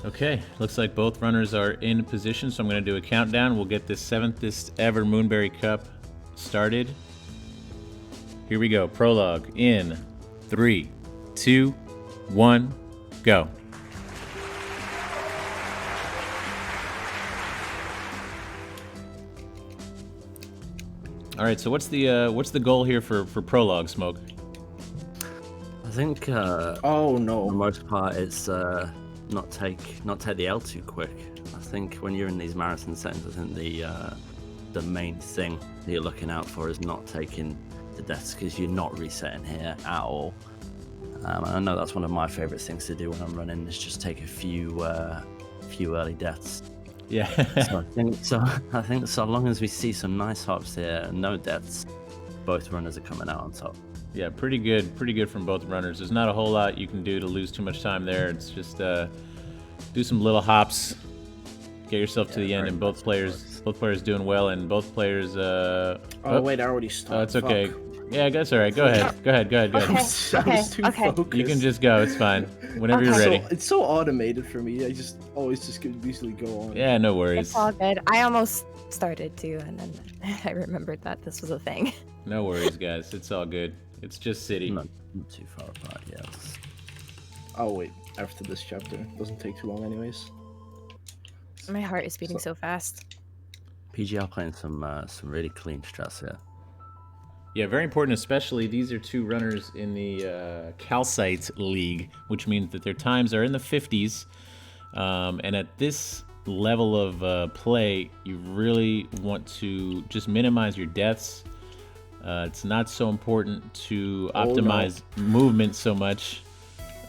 Okay, looks like both runners are in position, so I'm going to do a countdown. We'll get this 7th ever Moonberry Cup started. Here we go. Prologue in 3, 2, 1, go. All right, so what's the goal here for prologue, Smoke? I think Oh no. for the most part it's not take the L too quick. I think when you're in these marathon settings, I think the main thing that you're looking out for is not taking the deaths, because you're not resetting here at all. I know that's one of my favorite things to do when I'm running, is just take a few early deaths. Yeah. I think so long as we see some nice hops here and no deaths, both runners are coming out on top. Yeah, pretty good from both runners. There's not a whole lot you can do to lose too much time there. It's just do some little hops, get yourself to the end, and both players doing well, and both players. Oh wait, I already stopped. Oh, it's okay. Fuck. Yeah, that's all right. Go ahead. Go ahead. I was too focused. You can just go. It's fine. Whenever you're ready. It's so automated for me. I just always could easily go on. Yeah, no worries. It's all good. I almost started too, and then I remembered that this was a thing. No worries, guys. It's all good. It's just City. Not too far apart, yeah. Oh wait, after this chapter, doesn't take too long, anyways. My heart is beating so fast. PGR playing some really clean strats here. Yeah, very important, especially these are two runners in the Calcite League, which means that their times are in the 50s. And at this level of play, you really want to just minimize your deaths. It's not so important to optimize movement so much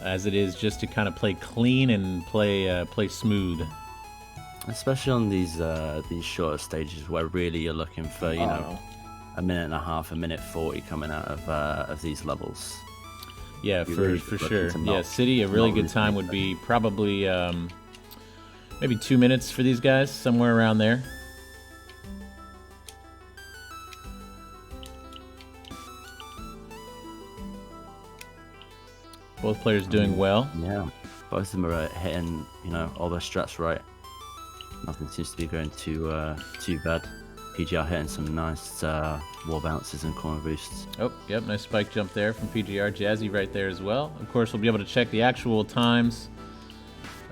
as it is just to kind of play clean and play smooth. Especially on these shorter stages where really you're looking for, you know, a minute and a half, a minute 40 coming out of these levels. Yeah, for sure. Yeah, City, a really good time would be probably maybe 2 minutes for these guys, somewhere around there. Both players doing well. Yeah, both of them are hitting, you know, all their strats right. Nothing seems to be going too bad. PGR hitting some nice wall bounces and corner boosts. Oh, yep, nice spike jump there from PGR. Jazzy right there as well. Of course, we'll be able to check the actual times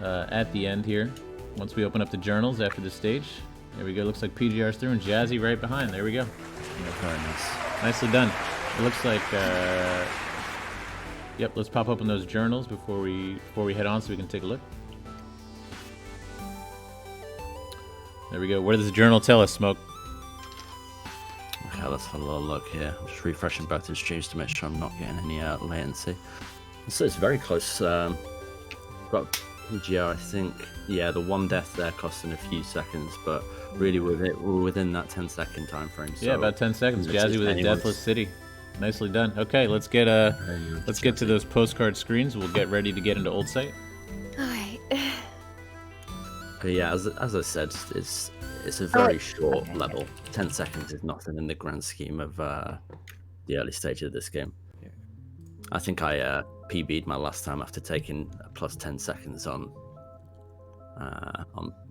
at the end here once we open up the journals after the stage. There we go. Looks like PGR's through and Jazzy right behind. There we go. Yeah, very nice. Nicely done. It looks like. Yep, let's pop open those journals before we head on so we can take a look. There we go. What does the journal tell us, Smoke? Okay, let's have a little look here. I'm just refreshing both the streams to make sure I'm not getting any latency. So it's very close. Got PGR, I think. Yeah, the one death there costing a few seconds, but really we're within that 10-second time frame. So yeah, about 10 seconds. Jazzy with a deathless City. Nicely done. Okay, let's get to those postcard screens. We'll get ready to get into Old Site. All right. But yeah, as I said, it's a very short level. 10 seconds is nothing in the grand scheme of the early stage of this game. Yeah. I think I PB'd my last time after taking a plus 10 seconds on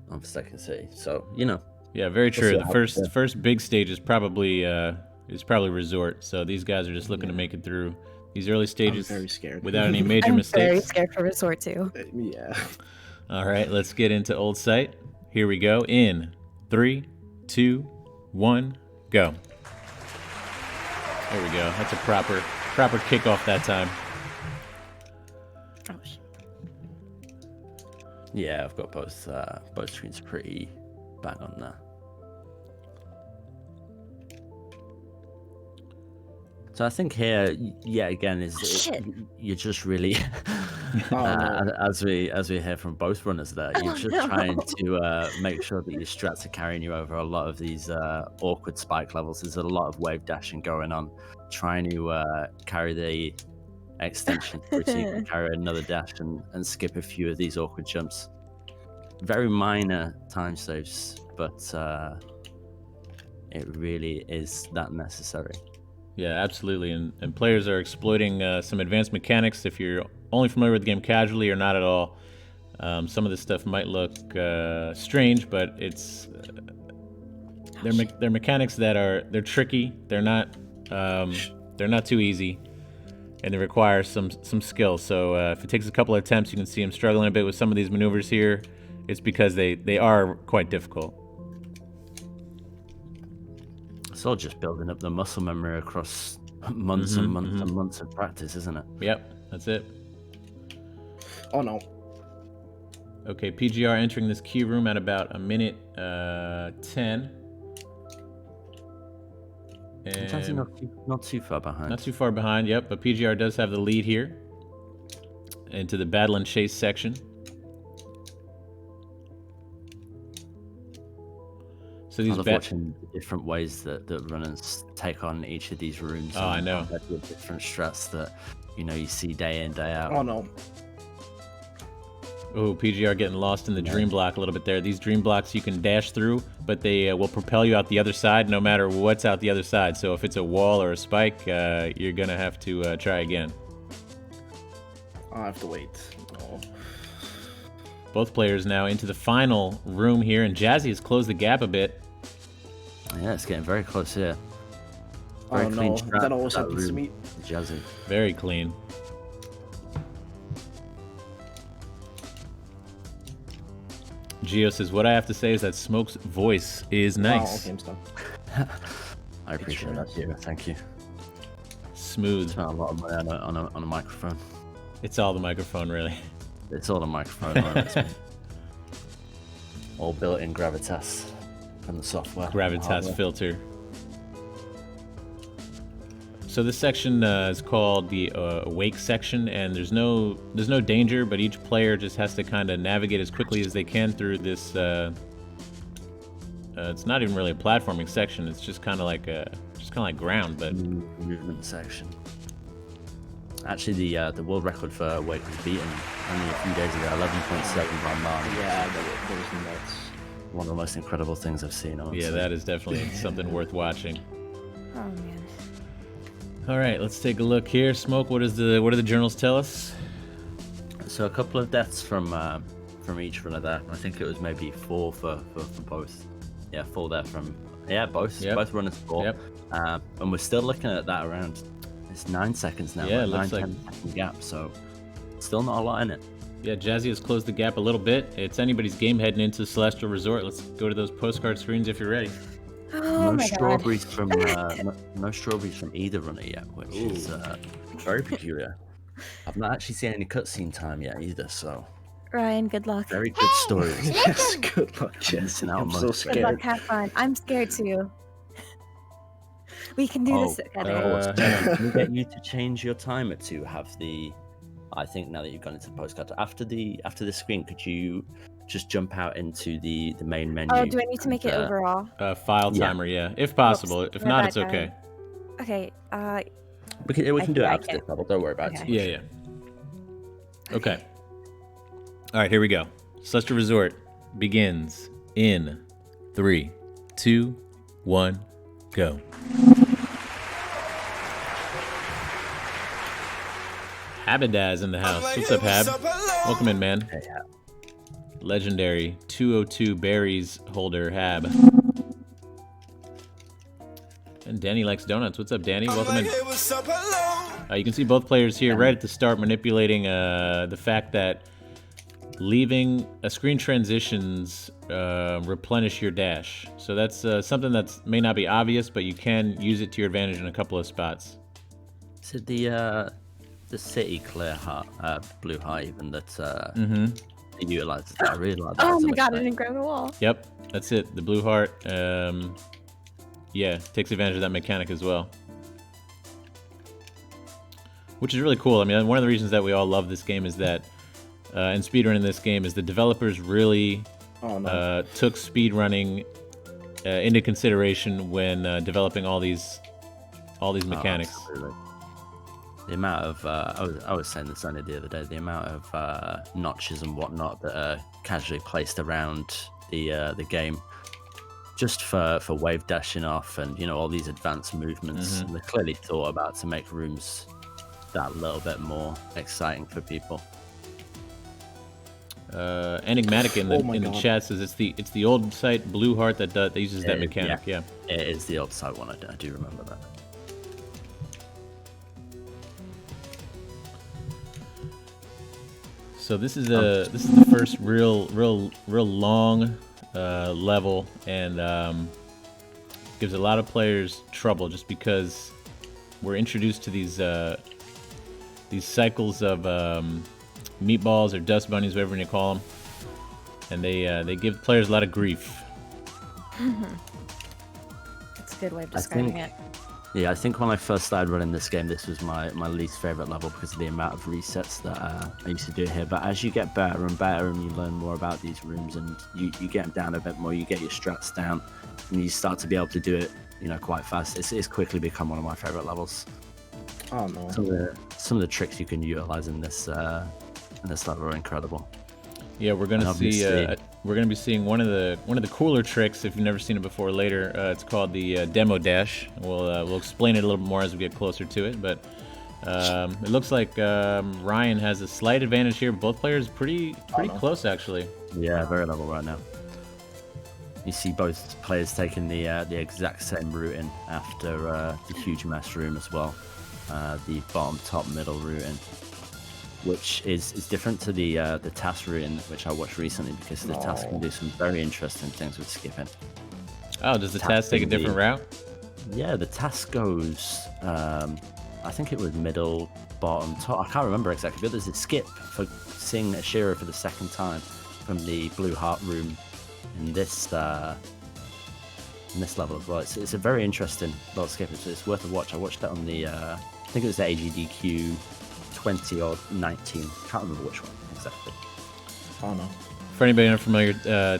Forsaken City. So you know. Yeah, very true. The first big stage is probably Resort. So these guys are just looking to make it through these early stages. I'm very scared. Without any major mistakes. I'm very scared for Resort too. Yeah. All right, let's get into Old Site. Here we go. In 3, 2, 1, go. There we go. That's a proper kickoff that time. Oh, shit. Yeah, I've got both screens pretty bang on there. So I think here, yeah, again, you're just really, as we hear from both runners there, you're just trying to make sure that your strats are carrying you over a lot of these awkward spike levels. There's a lot of wave dashing going on, trying to carry the extension through so you can carry another dash and skip a few of these awkward jumps. Very minor time saves, but it really is that necessary. Yeah, absolutely. And players are exploiting some advanced mechanics. If you're only familiar with the game casually or not at all, Some of this stuff might look strange, but it's they're mechanics that they're tricky. They're not too easy, and they require some skill. So if it takes a couple of attempts, you can see him struggling a bit with some of these maneuvers here. It's because they are quite difficult. It's all just building up the muscle memory across months and months and months of practice, isn't it? Yep, that's it. Oh no. Okay, PGR entering this key room at about a minute 10. And not too far behind. Not too far behind, yep, but PGR does have the lead here into the battle and chase section. So these watching the different ways that runners take on each of these rooms. Oh, I know. Different strats that you see day in, day out. Oh no. Oh, PGR getting lost in the dream block a little bit there. These dream blocks you can dash through, but they will propel you out the other side no matter what's out the other side. So if it's a wall or a spike, you're going to have to try again. I'll have to wait. Oh. Both players now into the final room here, and Jazzy has closed the gap a bit. Yeah, it's getting very close here. Very clean strat. That always happens to me. Jazzy. Very clean. Gio says, what I have to say is that Smoke's voice is nice. Oh, okay, stop. I appreciate that, Gio. Thank you. Smooth. Spent a lot of money on a microphone. It's all the microphone, really. It's all the microphone. All built-in gravitas from the software. Gravitas filter. So this section is called the awake section, and there's no danger, but each player just has to kind of navigate as quickly as they can through this. It's not even really a platforming section. It's just kind of like ground, but movement section. Actually, the world record for awake was beaten only a few days ago, 11.7 by Martin. Yeah, that was nuts. One of the most incredible things I've seen. Yeah, that is definitely something worth watching. Oh man. All right, let's take a look here. Smoke, what do the journals tell us? So a couple of deaths from each runner there. I think it was maybe 4 for both. Yeah, 4 there from both. Yep. Both runners 4. Yep. And we're still looking at that around. It's 9 seconds now. Yeah, it like looks 9, like 10 second gap. So still not a lot in it. Yeah, Jazzy has closed the gap a little bit. It's anybody's game heading into Celestial Resort. Let's go to those postcard screens if you're ready. Oh my strawberries God. no strawberries from either runner yet, which is very peculiar. I've not actually seen any cutscene time yet either, so Ryan, good luck. very good stories. Yes, good luck, Jesse. I'm so Good scared. luck, have fun. I'm scared too. We can do this together. Can we get you to change your timer to have the? I think now that you've gone into the postcard, after the screen, could you just jump out into the main menu? Oh, do I need to make it overall? File timer, yeah, if possible. If not, it's okay. Okay. We can do it I after can. this level. Don't worry about it. Yeah. Okay. All right, here we go. Celestial Resort begins in 3, 2, 1, go. Habadaz in the house. What's up, Hab? Welcome in, man. Hey, Hab. Legendary 202 berries holder, Hab. And Danny likes donuts. What's up, Danny? Welcome in. You can see both players here right at the start manipulating the fact that leaving a screen transitions replenish your dash. So that's something that may not be obvious, but you can use it to your advantage in a couple of spots. So the city clear heart, blue heart even that it utilizes that. I really like that. Oh my God, I didn't grab the wall. Yep, that's it. The blue heart, yeah, takes advantage of that mechanic as well. Which is really cool. I mean, one of the reasons that we all love this game is that, and speedrunning this game, is the developers really took speedrunning into consideration when developing all these mechanics. Absolutely. The amount of I was saying this only the other day. The amount of notches and whatnot that are casually placed around the game, just for wave dashing off and all these advanced movements. They're clearly thought about to make rooms that little bit more exciting for people. Enigmatic in the Oh my God. chat says it's the old site Blue Heart that uses that mechanic. Yeah. It is the old site one. I do remember that. So this is the first real long level, and gives a lot of players trouble just because we're introduced to these cycles of meatballs or dust bunnies, whatever you call them, and they give players a lot of grief. That's a good way of describing it. Yeah, I think when I first started running this game, this was my least favorite level because of the amount of resets that I used to do here. But as you get better and better and you learn more about these rooms and you get them down a bit more, you get your strats down and you start to be able to do it, quite fast. It's quickly become one of my favorite levels. Oh no. Some of the tricks you can utilize in this level are incredible. Yeah, we're gonna be seeing one of the cooler tricks if you've never seen it before later. It's called the demo dash. We'll explain it a little bit more as we get closer to it, but it looks like Ryan has a slight advantage here. Both players pretty close actually. Yeah, very level right now. You see both players taking the exact same routing after the huge mess room as well. The bottom, top, middle routing, which is different to the task routing, which I watched recently, because the task can do some very interesting things with skipping. Oh, does the task take a different route? Yeah, the task goes, I think it was middle, bottom, top. I can't remember exactly, but there's a skip for seeing Ashira for the second time from the Blue Heart room in this level as well. It's a very interesting little skip. It's worth a watch. I watched it on the, I think it was the AGDQ 20 or 19. Can't remember which one exactly. Oh no. For anybody unfamiliar,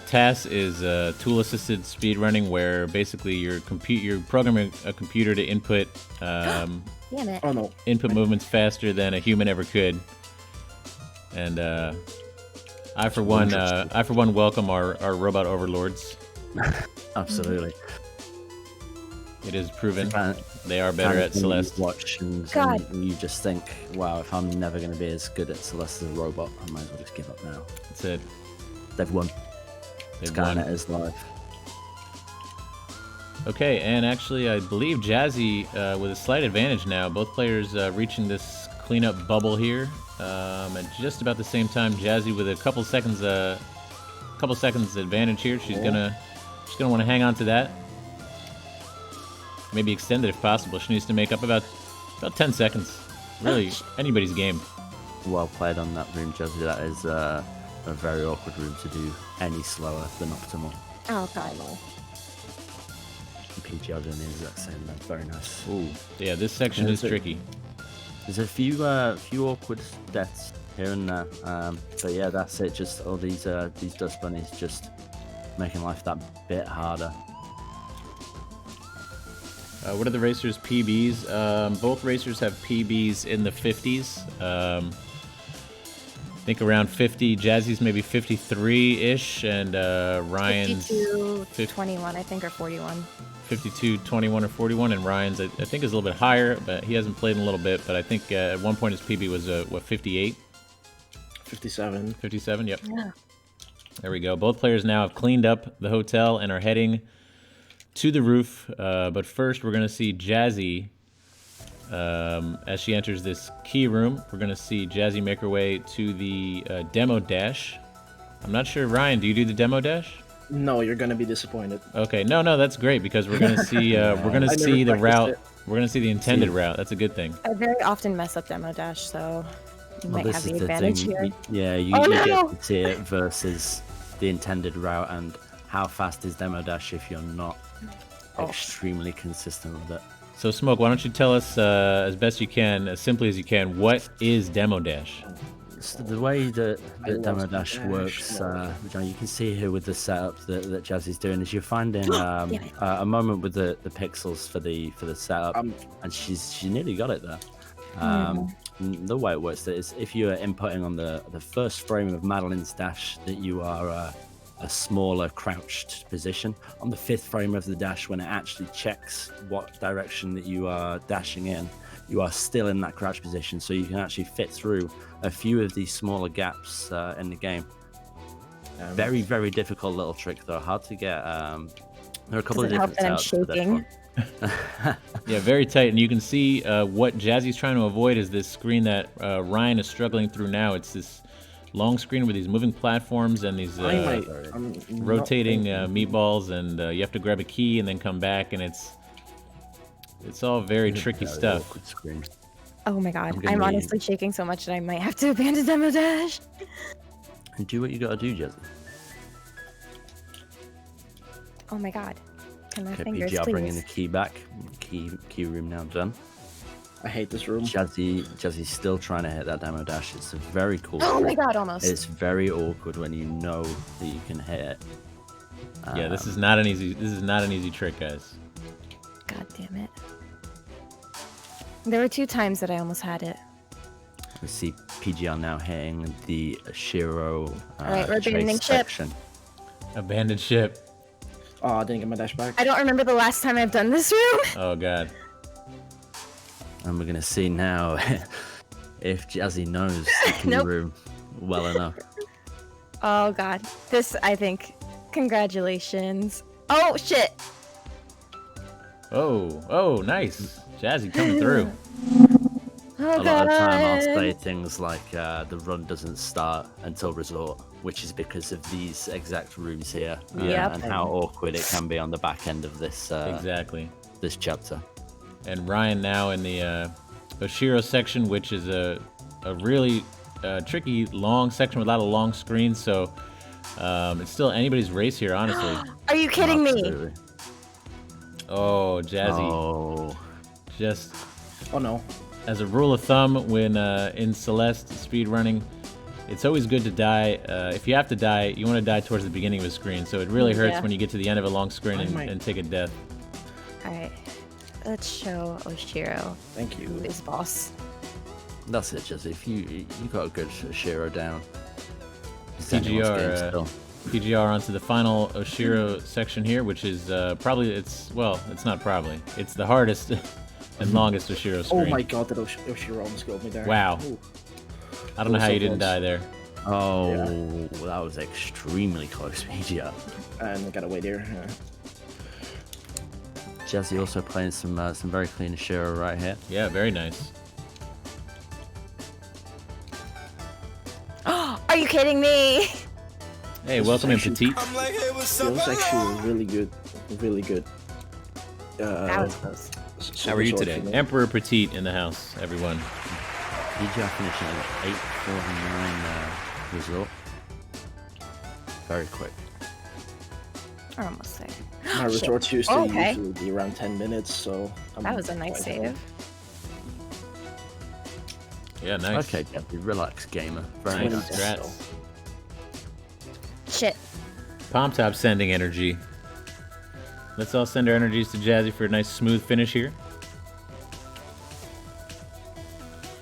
TAS is tool-assisted speedrunning, where basically you're programming a computer to input Damn it. Oh no. input movements faster than a human ever could. And I for one welcome our robot overlords. Absolutely. It is proven they are better at Celeste. Watch and you just think, wow, if I'm never going to be as good at Celeste as a robot, I might as well just give up now. That's it. They've won. Skynet is live. Okay, and actually, I believe Jazzy with a slight advantage now. Both players reaching this cleanup bubble here, at just about the same time. Jazzy with a couple seconds advantage here. She's gonna want to hang on to that. Maybe extend it if possible. She needs to make up about 10 seconds. Really, anybody's game. Well played on that room, Jazzy. That is a very awkward room to do any slower than optimal. Oh, God, no. PGR doing the exact same. That's very nice. Ooh, yeah, this section is tricky. There's a few awkward deaths here and there, but yeah, that's it. Just all these dust bunnies just making life that bit harder. What are the racers' PBs? Both racers have PBs in the 50s. I think around 50. Jazzy's maybe 53-ish, and Ryan's 22-21, I think, or 41. 52, 21, or 41, and Ryan's I think is a little bit higher, but he hasn't played in a little bit. But I think at one point his PB was 58. 57. 57. Yep. Yeah. There we go. Both players now have cleaned up the hotel and are heading to the roof. But first, we're gonna see Jazzy as she enters this key room. We're gonna see Jazzy make her way to the demo dash. I'm not sure, Ryan. Do you do the demo dash? No, you're gonna be disappointed. Okay, no, that's great because we're gonna see see the route. We're gonna see the intended route. That's a good thing. I very often mess up demo dash, so you might have the is advantage thing. here. Yeah, you no! get to see it versus the intended route, and how fast is demo dash if you're not extremely consistent with it. So, Smoke, why don't you tell us as best you can, as simply as you can, what is demo dash? So the way that demo dash works, you can see here with the setup that Jazzy's doing, is you're finding a moment with the pixels for the setup, and she nearly got it there. The way it works is if you are inputting on the first frame of Madeline's dash, that you are a smaller crouched position. On the 5th frame of the dash, when it actually checks what direction that you are dashing in, you are still in that crouch position, so you can actually fit through a few of these smaller gaps in the game. Very, very difficult little trick though. Hard to get. There are a couple Does of it help different that I'm outs for this shaking? one. Yeah, very tight. And you can see what Jazzy's trying to avoid is this screen that Ryan is struggling through now. It's this long screen with these moving platforms and these I'm rotating not meatballs, and you have to grab a key and then come back, and it's all very tricky Very stuff. awkward screen. Oh my god, I'm gonna I'm need- honestly shaking so much that I might have to abandon Demo Dash. And do what you gotta do, Jazzy. Oh my god. Can my Okay, fingers PGR bringing the please? key back. Key room now done. I hate this room. Jazzy's still trying to hit that demo dash. It's a very cool Oh my trick. god, almost. It's very awkward when you know that you can hit it. Yeah, this is not an easy trick, guys. God damn it. There were 2 times that I almost had it. We see PGR now hitting the Shiro Alright, we're chase abandoning ship. section. Abandoned ship. Oh, I didn't get my dash back. I don't remember the last time I've done this room. Oh god. And we're gonna see now if Jazzy knows the key Nope. room well enough. Oh god. This, I think. Congratulations. Oh shit. Oh, nice. Jazzy coming through. Oh A god. lot of time I'll say things like the run doesn't start until resort, which is because of these exact rooms here Yep. and how awkward it can be on the back end of this Exactly. this chapter. And Ryan now in the Oshiro section, which is a really tricky long section with a lot of long screens. So it's still anybody's race here, honestly. Are you kidding me? Absolutely. Oh, Jazzy. Oh, Just Oh no. as a rule of thumb, when in Celeste speedrunning, it's always good to die. If you have to die, you want to die towards the beginning of a screen. So it really hurts Yeah. when you get to the end of a long screen I might- and take a death. Alright. Let's show Oshiro Thank you. who is boss. that's it, Jazzy. If you got a good Shiro down. It's anyone's PGR, game still. PGR onto the final Oshiro section here, which is probably, it's not probably. It's the hardest and longest Oshiro screen. Oh my god, that Oshiro almost killed me there. Wow. Ooh. I don't know how so you didn't close. die there. Oh, that was extremely close, PGR. And I gotta wait here. Jazzy also playing some very clean Shiro right here. Yeah, very nice. Are you kidding me? Hey, This welcome in, is actually- Petite. It was actually really good. That was close. How are you today? Emperor Petite in the house, everyone. PGR finishing at 849 result. Very quick. We're almost there. My Shit. resorts used to Okay. usually be around 10 minutes, so... That was a nice quite save. Yeah, nice. Okay, Jazzy, relax, gamer. Very Nice. nice. Congrats. Shit. Palm Top sending energy. Let's all send our energies to Jazzy for a nice smooth finish here.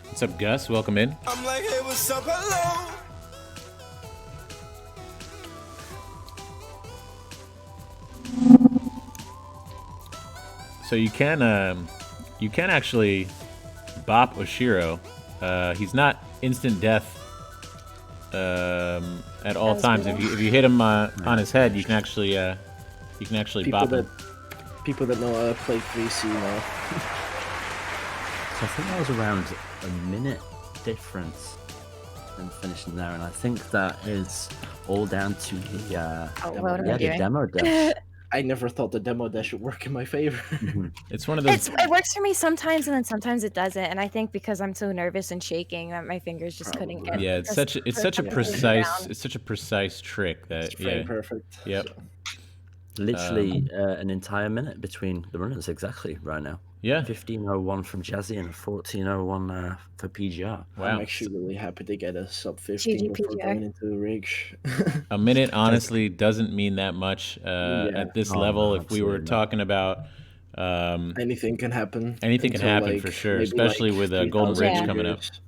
What's up, Gus? Welcome in. I'm like, hey, what's up, hello? So you can actually bop Oshiro. He's not instant death at all That's times. good. If you hit him on his head, you can actually People bop that him. people that know play 3C know. So I think that was around a minute difference in finishing there, and I think that is all down to the Oh, what am I the doing? demo dash. I never thought the demo dash would work in my favor. It's one of those. It works for me sometimes, and then sometimes it doesn't. And I think because I'm so nervous and shaking that my fingers just couldn't get. Yeah, it's such a precise. precise trick that It's frame yeah. perfect. Yep. so. Literally an entire minute between the runners, exactly right now. Yeah. 15:01 from Jazzy and 14:01 for PGR. Wow. I'm actually really happy to get a sub 15 GG before PGR. going into the rig. A minute honestly doesn't mean that much at this Oh, level. no, If we were absolutely not. talking about Anything can happen. anything can until, happen like, for sure, maybe, especially like, with Golden 3,000 Bridge coming up. meters.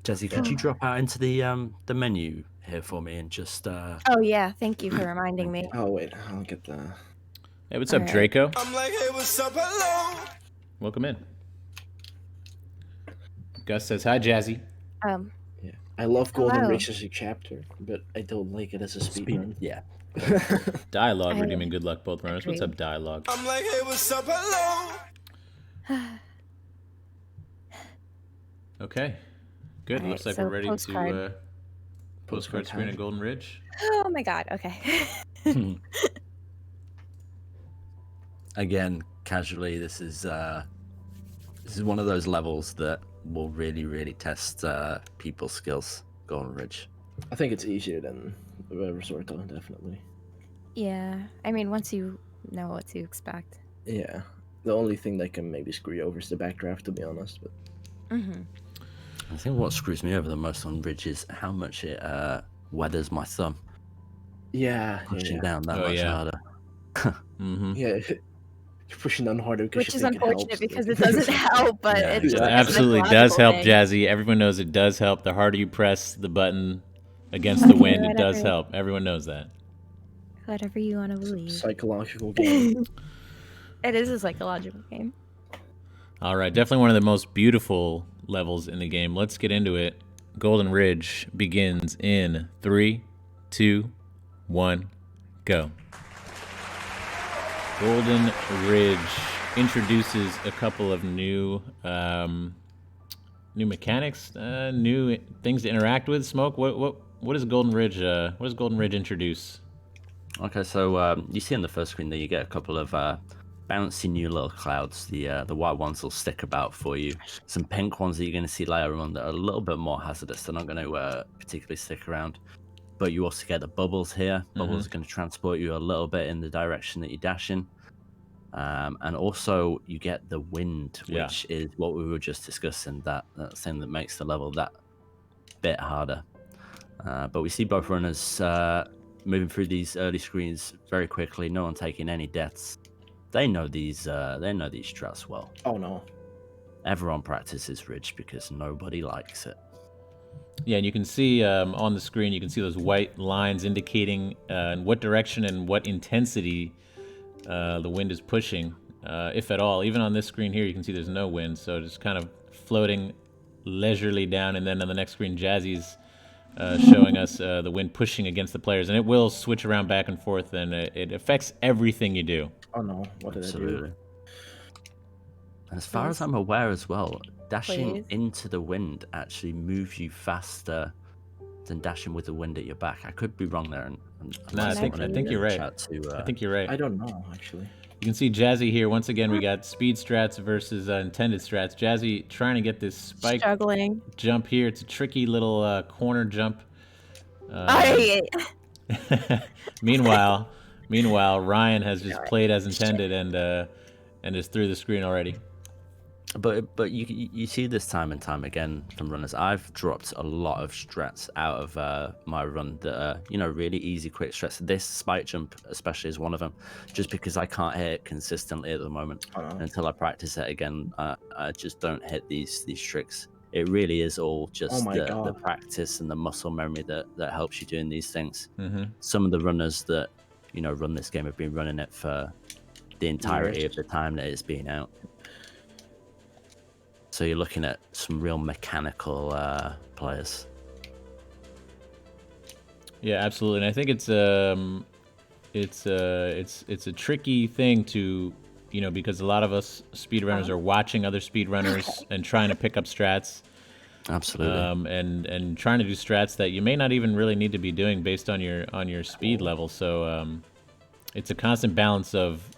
Jazzy, could you drop out into the menu here for me and just Oh yeah, thank you for reminding me. Oh wait, I'll get the. Hey, what's up, Alright. Draco? I'm like, hey, what's up, hello? Welcome in. Gus says hi, Jazzy. I love Oh, Golden wow. Ridge as a chapter, but I don't like it as a speedrun. Yeah. Dialogue, I redeeming good luck, both runners. What's agree. up, Dialogue? I'm like, hey, what's up, hello? Okay, good. Alright, Looks like so we're ready postcard. to postcard screen time. at Golden Ridge. Oh my god, okay. Again, casually, this is one of those levels that will really test people's skills. Golden Ridge. I think it's easier than Resort, though, definitely. Yeah, I mean, once you know what to expect. Yeah. The only thing that can maybe screw you over is the backdraft, to be honest. But Mm-hmm. I think what screws me over the most on Ridge is how much it weathers my thumb. yeah, Pushing yeah, down that Oh, much yeah. harder. Mm-hmm. yeah. You're pushing down harder because Which you is think unfortunate it helps. because it doesn't help, but Yeah, it's It just exactly. a absolutely does psychological help, thing. Jazzy. Everyone knows it does help. The harder you press the button against the wind, it does Whatever. help. Everyone knows that. Whatever you want to believe. Psychological game. It is a psychological game. All right, definitely one of the most beautiful levels in the game. Let's get into it. Golden Ridge begins in 3, 2, 1, go. Golden Ridge introduces a couple of new mechanics, new things to interact with. Smoke. What is Golden Ridge? What does Golden Ridge introduce? Okay, so you see on the first screen that you get a couple of bouncy new little clouds. The white ones will stick about for you. Some pink ones that you're going to see later on that are a little bit more hazardous. They're not going to particularly stick around. But you also get the bubbles here. Bubbles are going to transport you a little bit in the direction that you're dashing. And also you get the wind, which is what we were just discussing, that thing that makes the level that bit harder. But we see both runners moving through these early screens very quickly. No one taking any deaths. They know these strats well. Oh no. Everyone practices Ridge because nobody likes it. Yeah, and you can see on the screen, you can see those white lines indicating in what direction and what intensity the wind is pushing, if at all. Even on this screen here, you can see there's no wind, so just kind of floating leisurely down. And then on the next screen, Jazzy's showing us the wind pushing against the players, and it will switch around back and forth, and it affects everything you do. Oh no. What did I do? Absolutely. And as far as I'm aware as well, dashing Please. into the wind actually moves you faster than dashing with the wind at your back. I could be wrong there. And No, I think you're right. I think you're right. I don't know, actually. You can see Jazzy here. Once again, we got speed strats versus intended strats. Jazzy trying to get this spike Struggling. jump here. It's a tricky little corner jump. Meanwhile, Ryan has just played as intended and is through the screen already. But you see this time and time again from runners. I've dropped a lot of strats out of my run that are really easy, quick strats. This spike jump especially is one of them, just because I can't hit it consistently at the moment. Until I practice it again, I just don't hit these tricks. It really is all just the practice and the muscle memory that helps you doing these things. Mm-hmm. Some of the runners that run this game have been running it for the entirety of the time that it's been out. So you're looking at some real mechanical players. Yeah, absolutely. And I think it's a tricky thing to, because a lot of us speedrunners are watching other speedrunners and trying to pick up strats. Absolutely. And trying to do strats that you may not even really need to be doing based on your speed level. So it's a constant balance of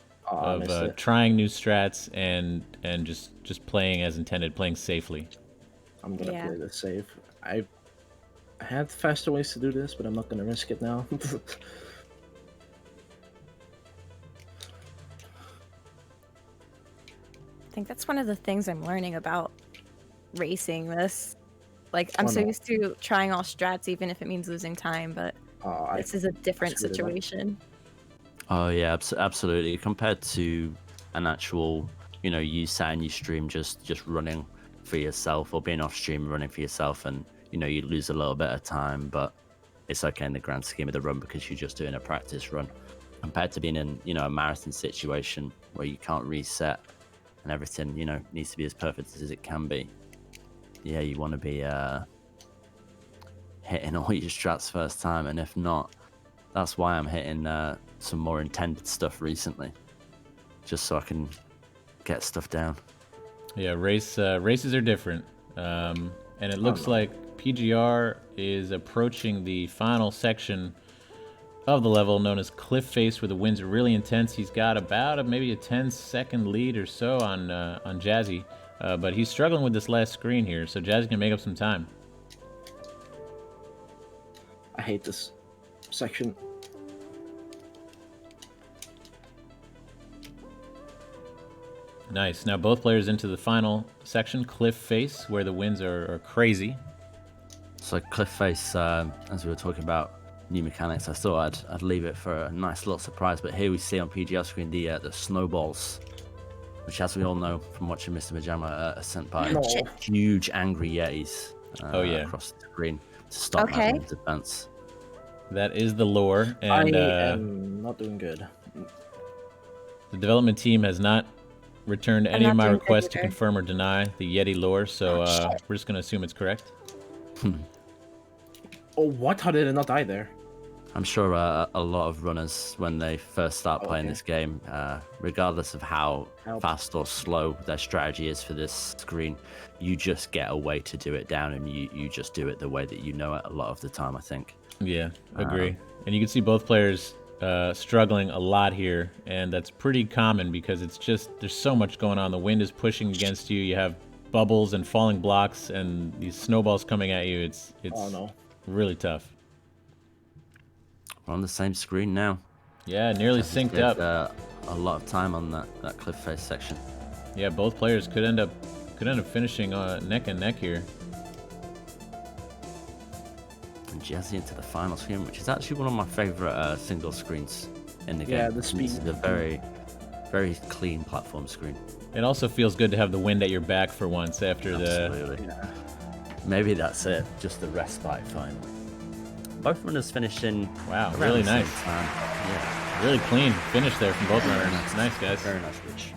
trying new strats and just playing as intended, playing safely. I'm gonna play this safe. I had faster ways to do this, but I'm not gonna risk it now. I think that's one of the things I'm learning about racing this. Like, I'm so used to trying all strats, even if it means losing time, but this is a different situation. Oh yeah, absolutely. Compared to an actual, you sat in your stream just running for yourself, or being off stream running for yourself, and you lose a little bit of time, but it's okay in the grand scheme of the run because you're just doing a practice run. Compared to being in a marathon situation where you can't reset and everything needs to be as perfect as it can be. Yeah, you want to be hitting all your strats first time, and if not, that's why I'm hitting some more intended stuff recently, just so I can get stuff down. Yeah, races are different, and it looks like PGR is approaching the final section of the level known as Cliff Face, where the winds are really intense. He's got about maybe a 10-second lead or so on Jazzy, but he's struggling with this last screen here, so Jazzy can make up some time. I hate this section. Nice. Now both players into the final section, Cliff Face, where the winds are crazy. So Cliff Face, as we were talking about new mechanics, I thought I'd leave it for a nice little surprise. But here we see on PGR screen the snowballs, which, as we all know from watching Mr. Majama, are sent by huge angry yetis across the screen to stop Madeline's advance. That is the lore, and I am not doing good. The development team has not returned any of my requests to confirm or deny the Yeti lore, so we're just going to assume it's correct. Oh, what? How did it not die there? I'm sure a lot of runners, when they first start playing this game, regardless of how fast or slow their strategy is for this screen, you just get a way to do it down, and you just do it the way that you know it a lot of the time, I think. Yeah, agree. And you can see both players struggling a lot here, and that's pretty common because it's just, there's so much going on. The wind is pushing against you, you have bubbles and falling blocks and these snowballs coming at you. It's really tough. We're on the same screen now. Yeah, nearly synced up. A lot of time on that cliff face section. Yeah, both players could end up finishing neck and neck here. And Jazzy into the final screen, which is actually one of my favorite single screens in the game. Yeah, the speed. This is a very, very clean platform screen. It also feels good to have the wind at your back for once after Absolutely. Maybe that's it. Just the respite finally. Both runners finishing. Wow, really nice. Yeah. Really clean finish there from both runners. Nice, guys. Very nice, Rich.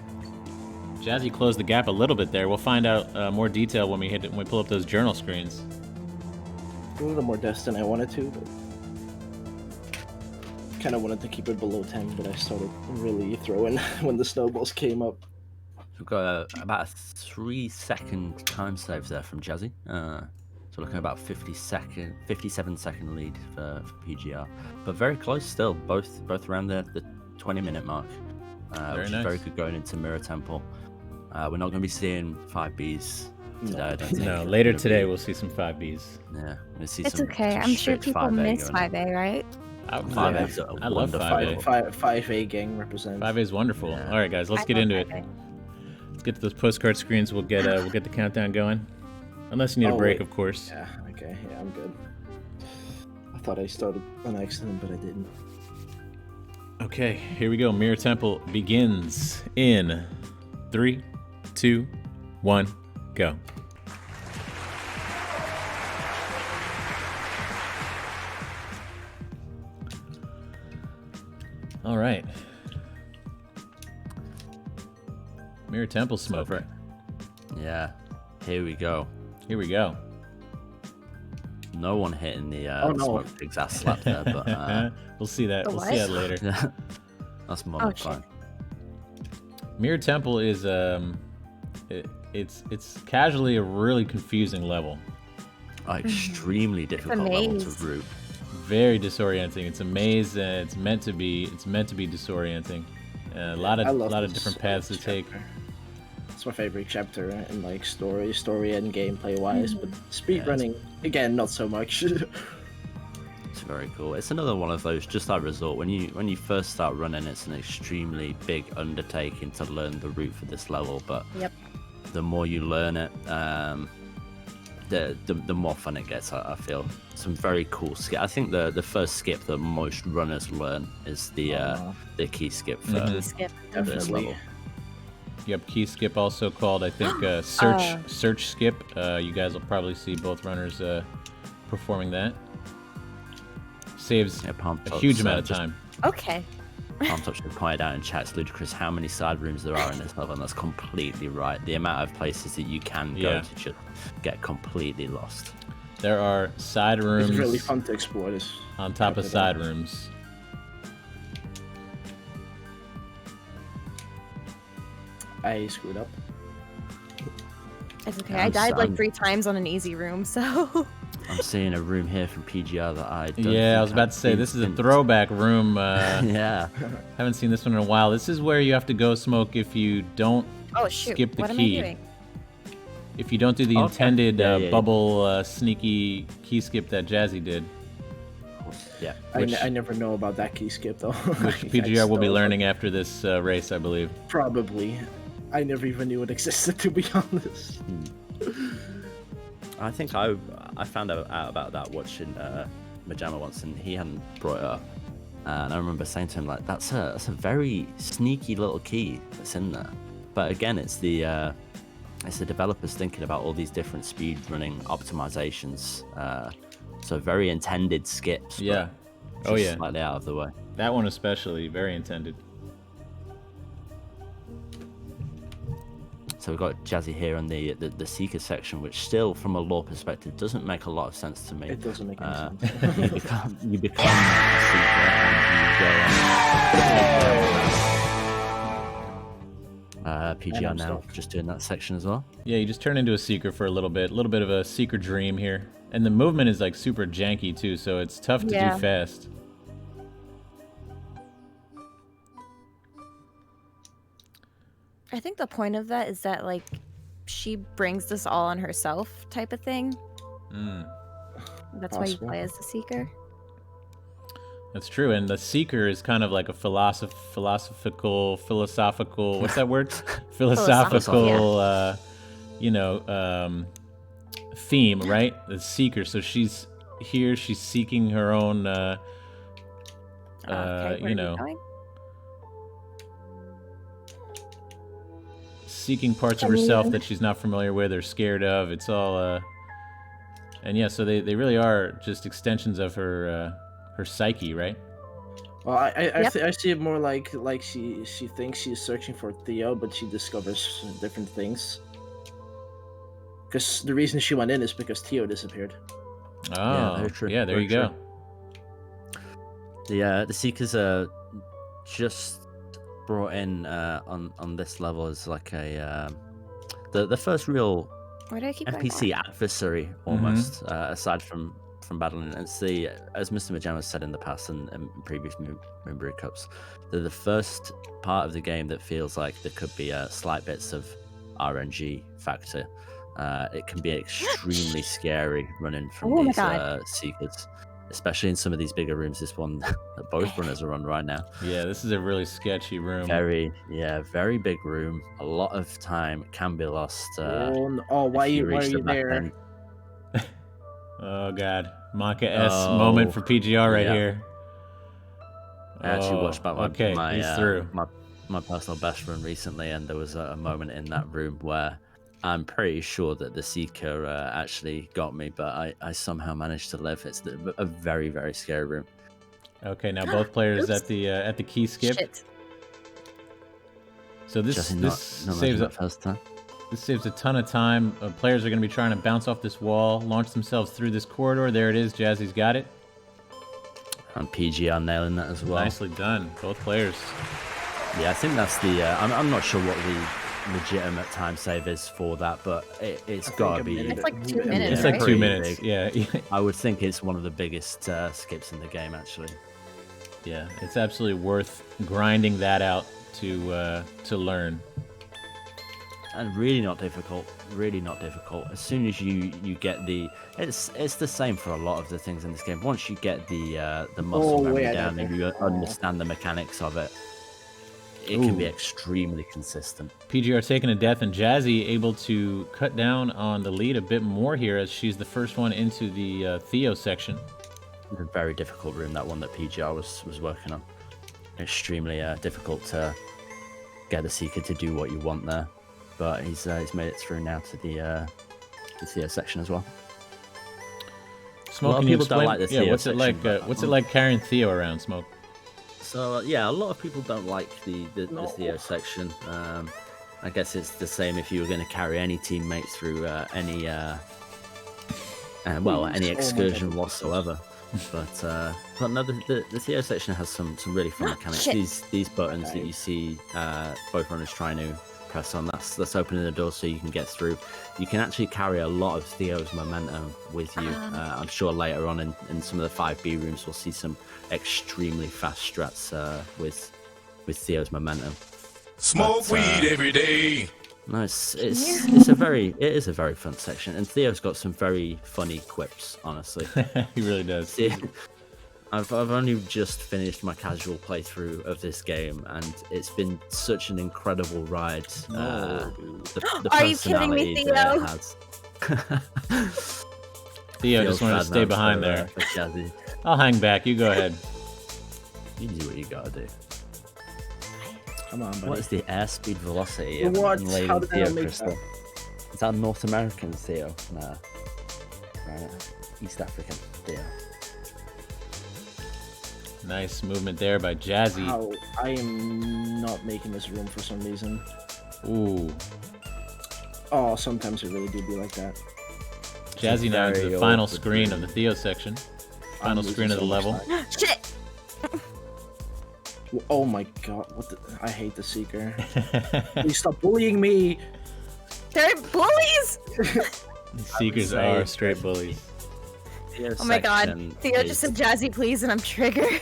Jazzy closed the gap a little bit there. We'll find out more detail when we pull up those journal screens. A little more deaths than I wanted to, but kind of wanted to keep it below 10, but I started really throwing when the snowballs came up. We've got about a 3-second time save there from Jazzy. So looking at about 57-second lead for PGR, but very close still. Both around the 20-minute mark, which is very good going into Mirror Temple. We're not going to be seeing 5Bs today. I don't think. No, later today we'll see some 5Bs. Yeah, we'll see it's some. okay. I'm sure people miss 5A, right? 5A's I love 5A. 5A gang represents. 5A is wonderful. Yeah. All right, guys, let's get into it. Let's get to those postcard screens. We'll get the countdown going. Unless you need a break, of course. Yeah, okay. Yeah, I'm good. I thought I started on accident, but I didn't. Okay, here we go. Mirror Temple begins in 3, 2, 1, go. All right. Mirror Temple smoke. Yeah, here we go. Here we go. No one hitting the smoke pig's ass slap there, but we'll see that. We'll see that later. That's more than fine. Mirror Temple is it's casually a really confusing level. Extremely difficult level to route. Very disorienting. It's a maze, and it's meant to be disorienting. A lot of different paths to take. It's my favorite chapter in like story and gameplay wise, but speed running again not so much. It's very cool. It's another one of those, just like Resort. When you first start running, it's an extremely big undertaking to learn the route for this level. But the more you learn it, the more fun it gets. I feel some very cool skip. I think the first skip that most runners learn is the key skip for this level. Yep, key skip, also called, I think, search skip. You guys will probably see both runners performing that. Saves a huge amount of time. Okay. Palm Touch pointed out in chat, it's ludicrous how many side rooms there are in this level, and that's completely right. The amount of places that you can go to just get completely lost. There are side rooms. It's really fun to explore this. On top of side rooms. I screwed up. It's okay. I died like 3 times on an easy room, so. I'm seeing a room here from PGR that I don't I was about to say, this is a throwback room. Yeah. Haven't seen this one in a while. This is where you have to go, Smoke, if you don't skip the what key. Am I doing? If you don't do the intended bubble sneaky key skip that Jazzy did. Yeah. I never know about that key skip, though. Which PGR will be learning after this race, I believe. Probably. I never even knew it existed, to be honest. I think I found out about that watching Majama once, and he hadn't brought it up. And I remember saying to him, like, that's a very sneaky little key that's in there. But again, it's the developers thinking about all these different speed running optimizations. So very intended skips. Yeah. Slightly out of the way. That one especially, very intended. So we've got Jazzy here on the Seeker section, which still, from a lore perspective, doesn't make a lot of sense to me. It doesn't make any sense. you become a Seeker and you go PGR now, just doing that section as well. Yeah, you just turn into a Seeker for a little bit of a Seeker dream here. And the movement is like super janky too, so it's tough to do fast. I think the point of that is that, like, she brings this all on herself type of thing. That's why you play as the Seeker. That's true, and the Seeker is kind of like a philosophical, what's that word? philosophical, theme, right? The Seeker. So she's here, she's seeking her own, seeking parts of herself that she's not familiar with or scared of. It's all, and yeah, so they really are just extensions of her psyche, right? Well, I see it more like she thinks she's searching for Theo, but she discovers different things. Because the reason she went in is because Theo disappeared. Oh, yeah, very true. Yeah, there you go. The Seekers are just brought in on this level as like a the first real NPC adversary almost, aside from battling. It's the, as Mr. Majama said in the past and previous Moonbrew Cups, they're the first part of the game that feels like there could be slight bits of RNG factor. It can be extremely scary running from these Seekers, especially in some of these bigger rooms. This one that both runners are on right now. Yeah, this is a really sketchy room. Very big room. A lot of time can be lost. Why are you there? Oh god, Maka S moment for PGR right here. I actually watched back my personal best run recently, and there was a moment in that room where I'm pretty sure that the Seeker actually got me, but I somehow managed to live. It's a very, very scary room. Okay, now both players at the key skip. Shit. So this saves that first time. This saves a ton of time. Players are going to be trying to bounce off this wall, launch themselves through this corridor. There it is. Jazzy's got it. And PGR nailing that as well. Nicely done, both players. Yeah, I think that's the. I'm not sure what the legitimate time save is for that, but it's got to be. It's like 2 minutes. It's like 2 minutes. Yeah. I would think it's one of the biggest skips in the game, actually. Yeah, it's absolutely worth grinding that out to learn. And really not difficult. As soon as you get the, it's the same for a lot of the things in this game. Once you get the muscle memory down and you understand the mechanics of it, it can be extremely consistent. PGR taking a death, and Jazzy able to cut down on the lead a bit more here as she's the first one into the Theo section. A very difficult room, that one that PGR was working on. Extremely difficult to get the Seeker to do what you want there. But he's made it through now to the Theo section as well. Smoke, can you explain? What's it like? What's it like carrying Theo around, Smoke? So a lot of people don't like the Theo section. I guess it's the same if you were going to carry any teammate through any well, any Oh my excursion God. whatsoever. But no, the Theo section has some really fun mechanics. Shit. These buttons that you see both runners trying to press on, that's opening the door so you can get through. You can actually carry a lot of Theo's momentum with you. I'm sure later on in some of the 5B rooms we'll see some extremely fast strats with Theo's momentum. Smoke weed every day. No, it is a very fun section, and Theo's got some very funny quips. Honestly, He really does. I've only just finished my casual playthrough of this game, and it's been such an incredible ride. The Are you kidding me, personality that it Theo? has. Theo, just wanted to stay behind there. For Jazzy. I'll hang back. You go ahead. You do what you gotta do. Come on, buddy. What is the airspeed velocity of What? Lady How did I Theo make Crystal? that? Is that North American Theo? No. East African Theo. Nice movement there by Jazzy. How I am not making this room for some reason. Ooh. Oh, sometimes it really do be like that. Jazzy now into the very final awkward screen room. of the Theo section. I'm Final losing screen of the so much level. time. Shit! Oh my god, I hate the Seeker. Please stop bullying me! They're bullies! Seekers I would say- are straight bullies. Theo Oh my god. section Theo is- just said Jazzy, please, and I'm triggered.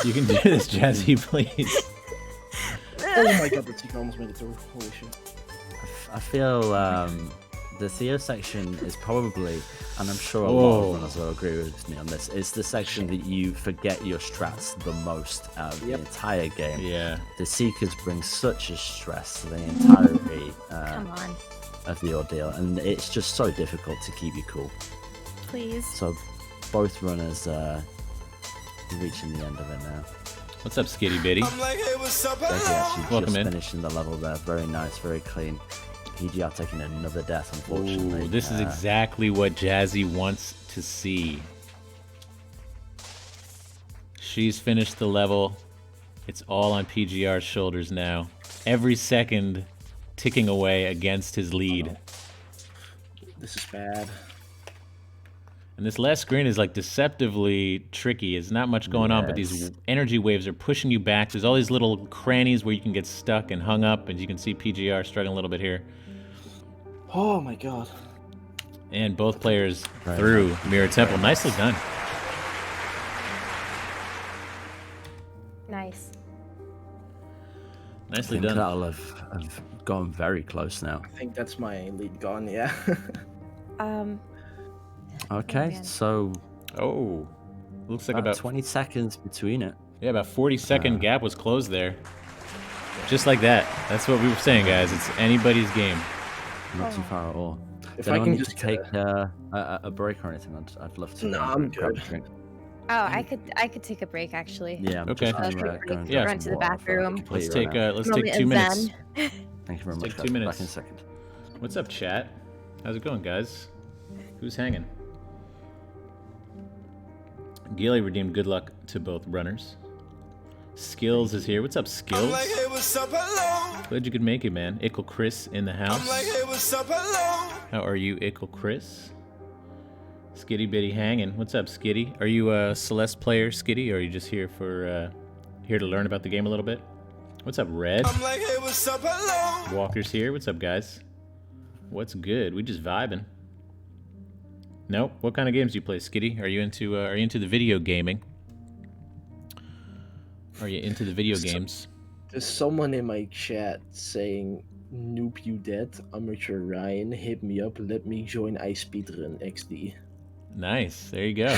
You can do this, Jazzy, please. Oh my god, the Seeker almost made it through. Holy shit. I feel the Theo section is probably, and I'm sure a lot Whoa. of runners will agree with me on this, it's the section that you forget your strats the most out of the entire game. Yeah. The Seekers bring such a stress to the entirety Come on, of the ordeal, and it's just so difficult to keep you cool. please. So both runners reaching the end of it now. What's up, Skitty Bitty? I'm like, hey, what's up, Jazzy hello? actually Welcome just in. finishing the level there. Very nice, very clean. PGR taking another death, unfortunately. Ooh, this is exactly what Jazzy wants to see. She's finished the level. It's all on PGR's shoulders now. Every second ticking away against his lead. This is bad. And this last screen is like deceptively tricky. There's not much going on, but these Yes. energy waves are pushing you back. There's all these little crannies where you can get stuck and hung up. As you can see, PGR struggling a little bit here. Oh my god. And both players Right. through Mirror Temple. Nicely done. Nice. I Nicely think done. that'll have gone very close now. I think that's my lead gone, yeah. Okay, man. so Oh, looks like about about 20 seconds between it. yeah, about 40-second gap was closed there. Just like that. That's what we were saying, guys. It's anybody's game. Not too far at all. If Does I anyone can need just to take a break or anything? I'd love to. No, I'm grab a good. drink. Oh, I could take a break actually. Yeah, I'm Okay. just gonna, Take a go and break, Yeah. grab run to some the water before I bathroom. completely Let's take run out. let's Moment take of 2 minutes. zen. Thank you very let's much. take 2 guys. minutes. Back in a second. What's up, chat? How's it going, guys? Who's hanging? Gilly redeemed good luck to both runners. Skills is here. What's up, I'm Skills? like, hey, what's up, hello? Glad you could make it, man. Ickle Chris in the I'm house. like, hey, what's up, hello? How are you, Ickle Chris? Skitty Bitty hanging. What's up, Skitty? Are you a Celeste player, Skitty, or are you just here for here to learn about the game a little bit? What's up, Red? I'm like, hey, what's up, hello? Walker's here. What's up, guys? What's good? We just vibing. Nope. What kind of games do you play, Skitty? Are you into the video gaming? Are you into the video games? There's someone in my chat saying, "Noob, you dead? Amateur Ryan, hit me up. Let me join iSpeedrun XD." Nice. There you go.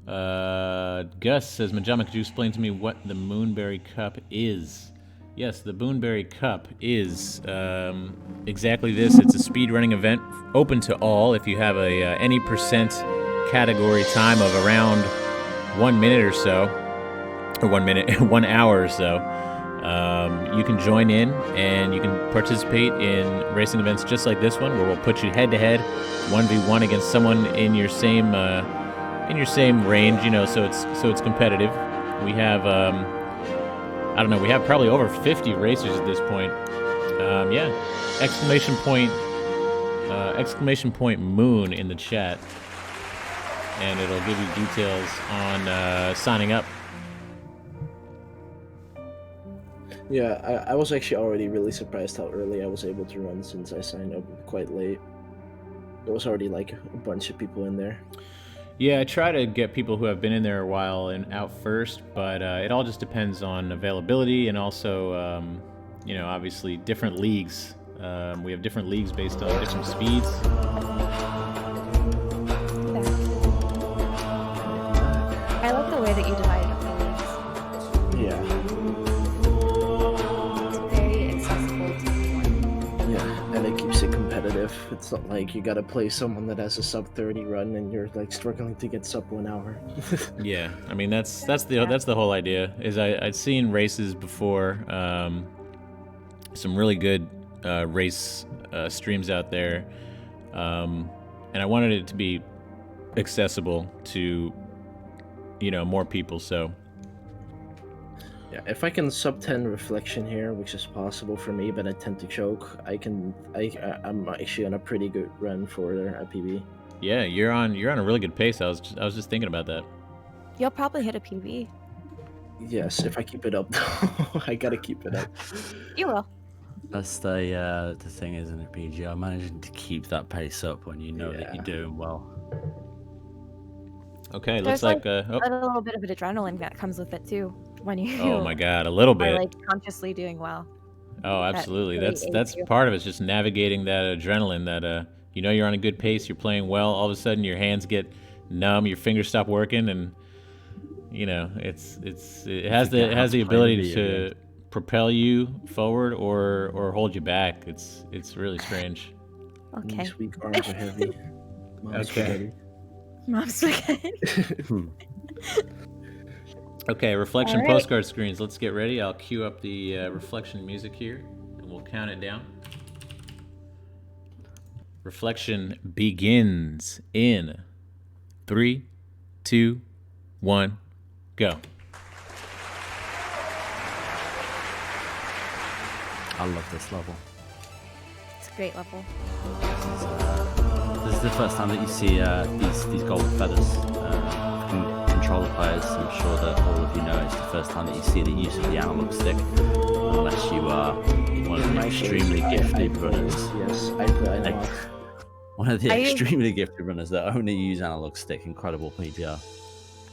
Gus says, Majama, could you explain to me what the Moonberry Cup is? Yes, the Moonberry Cup is exactly this. It's a speedrunning event open to all. If you have a any percent category time of around 1 minute or so, or 1 minute, 1 hour or so, you can join in and you can participate in racing events just like this one, where we'll put you head to head, 1v1 against someone in your same range. You know, so it's competitive. We have I don't know, we have probably over 50 racers at this point. Yeah. Exclamation point moon in the chat. And it'll give you details on signing up. Yeah, I was actually already really surprised how early I was able to run since I signed up quite late. There was already like a bunch of people in there. Yeah, I try to get people who have been in there a while and out first, but it all just depends on availability and also, obviously different leagues. We have different leagues based on different speeds. I like the way that you divided up the leagues. Yeah. It's very accessible to everyone. Yeah, and it keeps it competitive. It's not like you gotta play someone that has a sub 30 run and you're like struggling to get sub 1 hour. Yeah, I mean that's the whole idea. Is I'd seen races before, some really good race streams out there, and I wanted it to be accessible to more people. So yeah, if I can sub 10 reflection here, which is possible for me, but I tend to choke, I'm actually on a pretty good run for a PB. yeah, you're on a really good pace. I was just thinking about that. You'll probably hit a PB. Yes, if I keep it up. I gotta keep it up. You will. That's the thing, isn't it, PGR? Managing to keep that pace up when you know that you're doing well. Okay, There's looks like a little bit of an adrenaline that comes with it too when you oh my god, a little are bit. like consciously doing well. Oh, absolutely. really That's aids you. part of it. It's just navigating that adrenaline. That you're on a good pace. You're playing well. All of a sudden, your hands get numb. Your fingers stop working, and it has the ability to propel you forward or hold you back. It's really strange. Okay. These weak arms are heavy. Mom's Okay. spaghetti. Mom's spaghetti. Okay, reflection All right. postcard screens. Let's get ready. I'll cue up the reflection music here, and we'll count it down. Reflection begins in 3, 2, 1, go. I love this level. It's a great level. This is the first time that you see these golden feathers. Controller players, I'm sure that all of you know it's the first time that you see the use of the analog stick, unless you are one of the extremely gifted runners. Yes, I play analog. One of the extremely gifted runners that only use analog stick. Incredible PGR.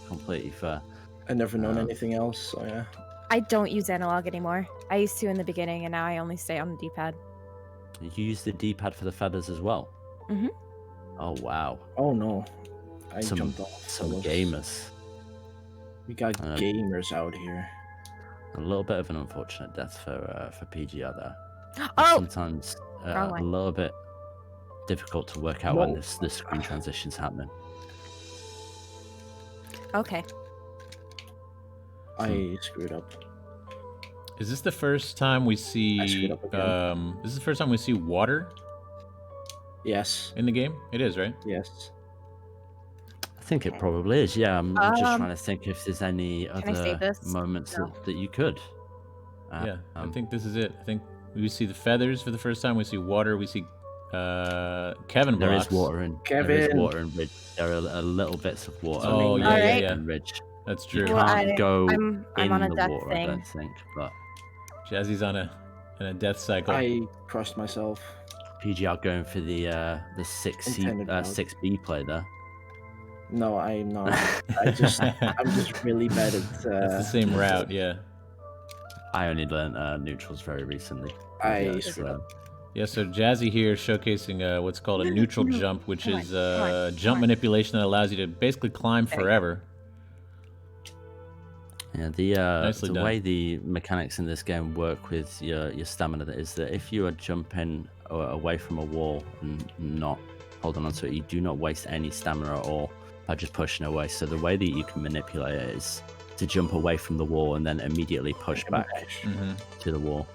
Completely fair. I've never known anything else, so yeah. I don't use analog anymore. I used to in the beginning, and now I only stay on the D-pad. You use the D-pad for the feathers as well? Mhm. Oh, wow. Oh no. I jumped off. Some gamers. We got gamers out here. A little bit of an unfortunate death for PGR there. Oh! Sometimes Wrong a way. little bit difficult to work out when the screen transition's happening. Okay. I screwed up. Is this the first time we see? I screwed up again. This is the first time we see water Yes. in the game. It is, right? Yes. I think it probably is, yeah. I'm just Um, trying to think if there's any I save other this? moments No. that you could. Yeah, I think this is it. I think we see the feathers for the first time. We see water. We see Kevin There blocks. is water in There is Kevin. water in Ridge. There are little bits of water. Oh yeah, Alright. yeah. In Ridge. That's You true. Well, can't go I'm in on a the death water, I thing. don't think. But Jazzy's on a death cycle. I crushed myself. PGR going for the 6C, Intended route. 6B play there. No, I'm not. I'm just really bad at. It's the same route, yeah. I only learned neutrals very recently. I Yeah, screwed so- up. Yeah, so Jazzy here showcasing what's called a neutral jump, which Come on, is come on, jump come on. manipulation that allows you to basically climb There you go. forever. Yeah, Nicely the done. way the mechanics in this game work with your stamina is that if you are jumping away from a wall and not holding onto it, you do not waste any stamina at all by just pushing away. So the way that you can manipulate it is to jump away from the wall and then immediately push back Hmm. to the wall,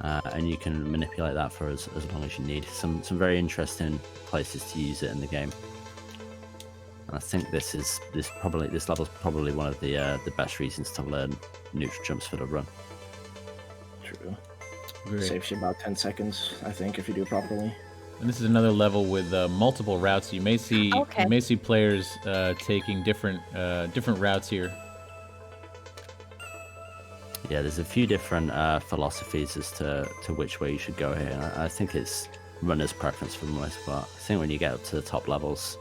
and you can manipulate that for as long as you need. Some very interesting places to use it in the game. And I think this level's probably one of the best reasons to learn neutral jumps for the run. True. Great. Saves you about 10 seconds, I think, if you do it properly. And this is another level with multiple routes. You may see players taking different routes here. Yeah, there's a few different philosophies as to which way you should go here. I think it's runner's preference for the most part. I think when you get up to the top levels,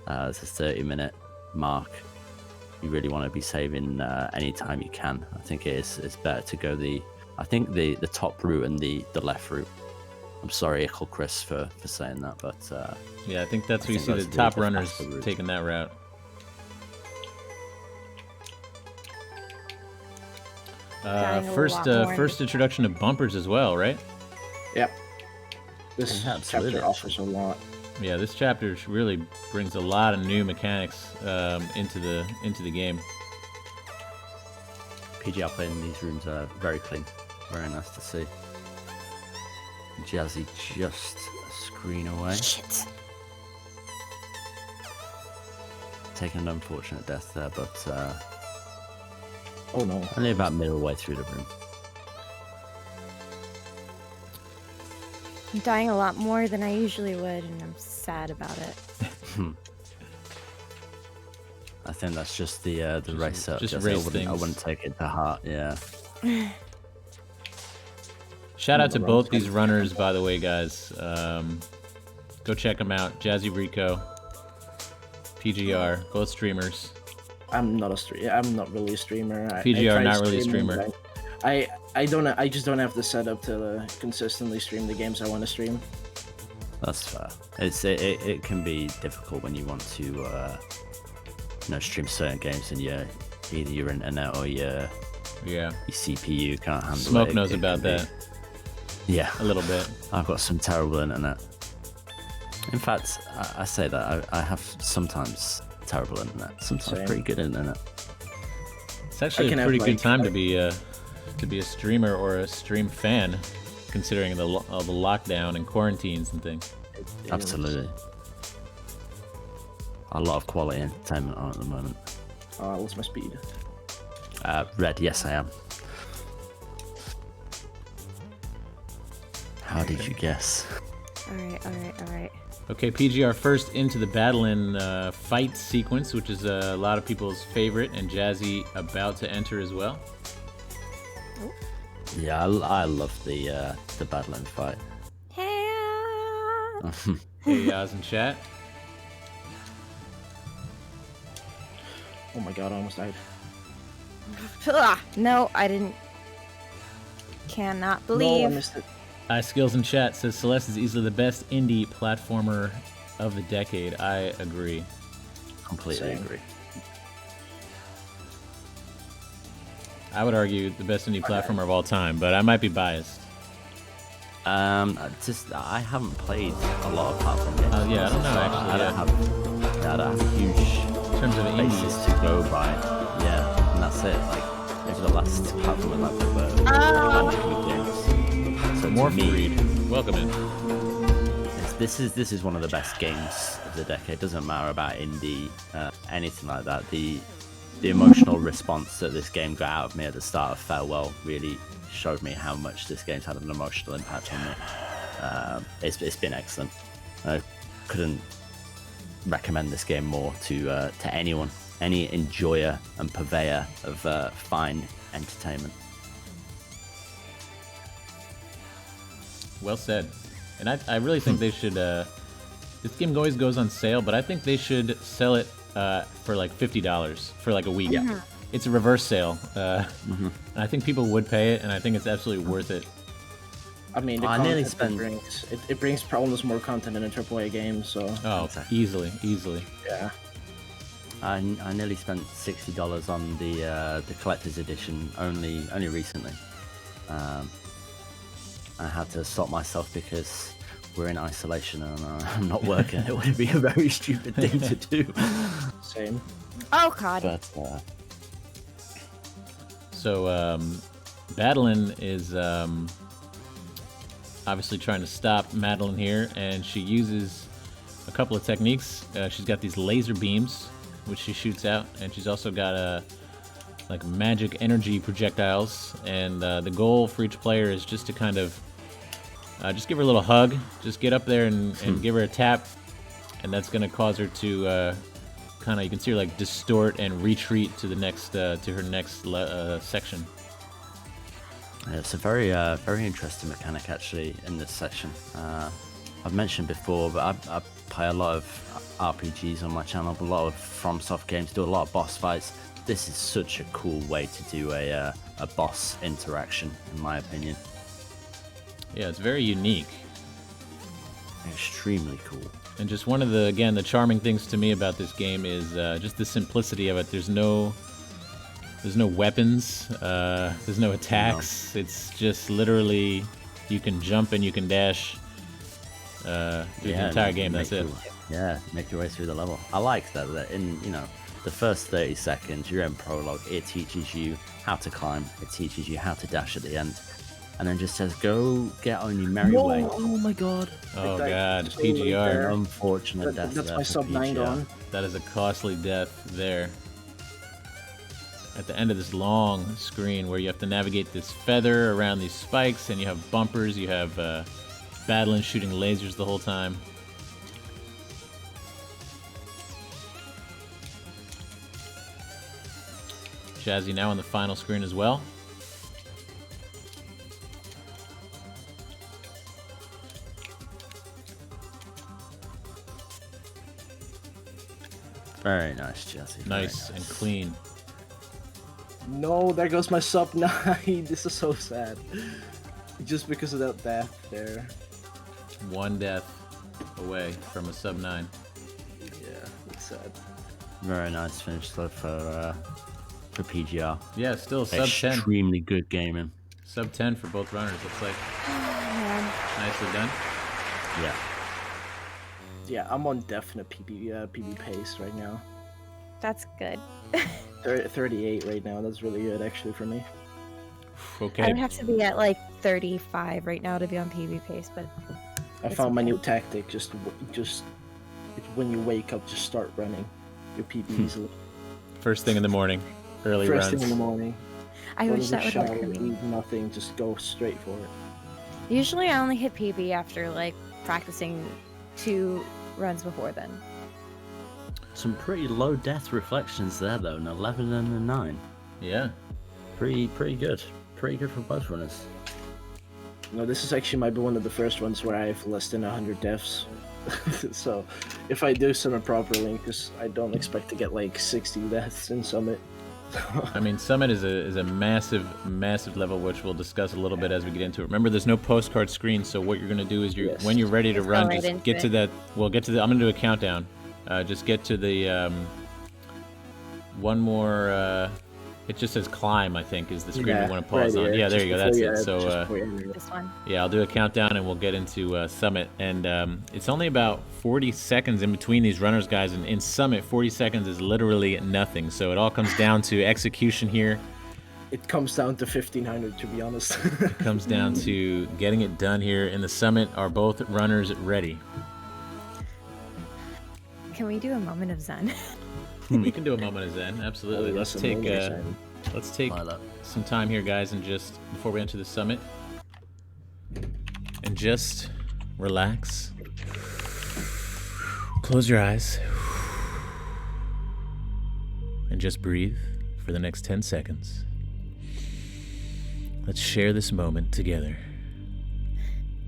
it's a 30-minute mark. You really want to be saving any time you can. I think it's better to go the top route and the left route. I'm sorry, Ickle Chris, for saying that, but yeah, I think that's where you see the top runners taking that route. First introduction of bumpers as well, right? Yep. This chapter offers a lot. Yeah, this chapter really brings a lot of new mechanics into the game. PGR play in these rooms are very clean, very nice to see. Jazzy just a screen away. Shit. Taking an unfortunate death there, but oh no. Only about middle way through the room. I'm dying a lot more than I usually would, and I'm sad about it. I think that's just the race setup. Just I wouldn't take it to heart. Yeah. Shout out to both these runners, by the way, guys. Go check them out. JazzyRiko, PGR, both streamers. I'm not really a streamer. PGR, not really a streamer. I just don't have the setup to consistently stream the games I want to stream. That's fair. It can be difficult when you want to stream certain games and either your internet or your CPU can't handle it. Smoke knows about that. Yeah, a little bit. I've got some terrible internet. In fact, I say that I have sometimes terrible internet, sometimes pretty good internet. It's actually a pretty good time to be a streamer or a stream fan, considering the lockdown and quarantines and things. Absolutely. A lot of quality entertainment on at the moment. What's my speed? Red, yes I am. How did you guess? Alright. Okay, PGR first into the battle fight sequence, which is a lot of people's favorite, and Jazzy about to enter as well. Yeah, I love the battle and fight. Hey, Yaz in chat. Oh my god, I almost died. No, I didn't. Cannot believe. No, I missed it. Skills in chat says Celeste is easily the best indie platformer of the decade. I agree. Completely agree. I would argue the best indie platformer of all time, but I might be biased. I haven't played a lot of platform games. Oh yeah, I don't know actually. I don't have a huge in terms of basis to go by. Yeah, and that's it. Like maybe the last platform I played were games. So more Freed. Welcome in. This is one of the best games of the decade. Doesn't matter about indie, anything like that. The emotional response that this game got out of me at the start of Farewell really showed me how much this game's had an emotional impact on me. It's been excellent. I couldn't recommend this game more to anyone, any enjoyer and purveyor of fine entertainment. Well said. And I really think they should. This game always goes on sale, but I think they should sell it for like $50 for like a week. Yeah. It's a reverse sale. And I think people would pay it, and I think it's absolutely worth it. I mean, it brings almost more content in a AAA game, so. Oh, easily. Yeah. I nearly spent $60 on the collector's edition only recently. I had to stop myself because we're in isolation and I'm not working. It would be a very stupid thing to do. Same. Oh god. But so Madeline is obviously trying to stop Madeline here, and she uses a couple of techniques. She's got these laser beams, which she shoots out, and she's also got like magic energy projectiles, and the goal for each player is just to kind of Just give her a little hug. Just get up there and give her a tap, and that's gonna cause her to kind of, you can see her like distort and retreat to the next to her next section. Yeah, it's a very interesting mechanic actually in this section. I've mentioned before, but I play a lot of RPGs on my channel, a lot of FromSoft games, do a lot of boss fights. This is such a cool way to do a boss interaction, in my opinion. Yeah, it's very unique. Extremely cool. And just one of the charming things to me about this game is just the simplicity of it. There's no weapons, there's no attacks. No. It's just literally you can jump and you can dash through the entire game. That's it. Make your way through the level. I like that in the first 30 seconds you're in prologue. It teaches you how to climb. It teaches you how to dash at the end. And then just says, go get on your merry way. Oh my god. Oh god, PGR. Unfortunate death. That's my sub 9 gone. That is a costly death there. At the end of this long screen where you have to navigate this feather around these spikes, and you have bumpers, you have battling, shooting lasers the whole time. Jazzy now on the final screen as well. Very nice, Jazzy. Nice and clean. No, there goes my sub 9. This is so sad. Just because of that death there. One death away from a sub 9. Yeah, it's sad. Very nice finish though for PGR. Yeah, still sub 10. Extremely good gaming. Sub 10 for both runners, looks like. Nicely done. Yeah. Yeah, I'm on definite PB pace right now. That's good. 38 right now. That's really good actually for me. Okay. I would have to be at like 35 right now to be on PB pace, but I found my new tactic. Just when you wake up, just start running your PB easily. First thing in the morning, early runs. First thing in the morning. I wish that would work for me. Eat nothing, just go straight for it. Usually I only hit PB after like practicing 2 runs before then. Some pretty low death reflections there though, an 11 and a 9. Yeah. Pretty good. Pretty good for both runners. No, this is actually might be one of the first ones where I have less than 100 deaths. So if I do Summit properly, because I don't expect to get like 60 deaths in Summit. I mean, Summit is a massive level, which we'll discuss a little bit as we get into it. Remember, there's no postcard screen, so what you're going to do is when you're ready to run, just get to that. We'll get to the. I'm going to do a countdown. Just get to the one more. It just says climb, I think, is the screen we want to pause on. Yeah, there you go. That's it. So this one. yeah, I'll do a countdown and we'll get into Summit. And it's only about 40 seconds in between these runners, guys. And in Summit, 40 seconds is literally nothing. So it all comes down to execution here. It comes down to 1500, to be honest. It comes down to getting it done here. In the Summit, are both runners ready? Can we do a moment of Zen? We can do a moment of Zen, absolutely. Let's take some time here, guys, and just before we enter the Summit, and just relax. Close your eyes and just breathe for the next 10 seconds. Let's share this moment together.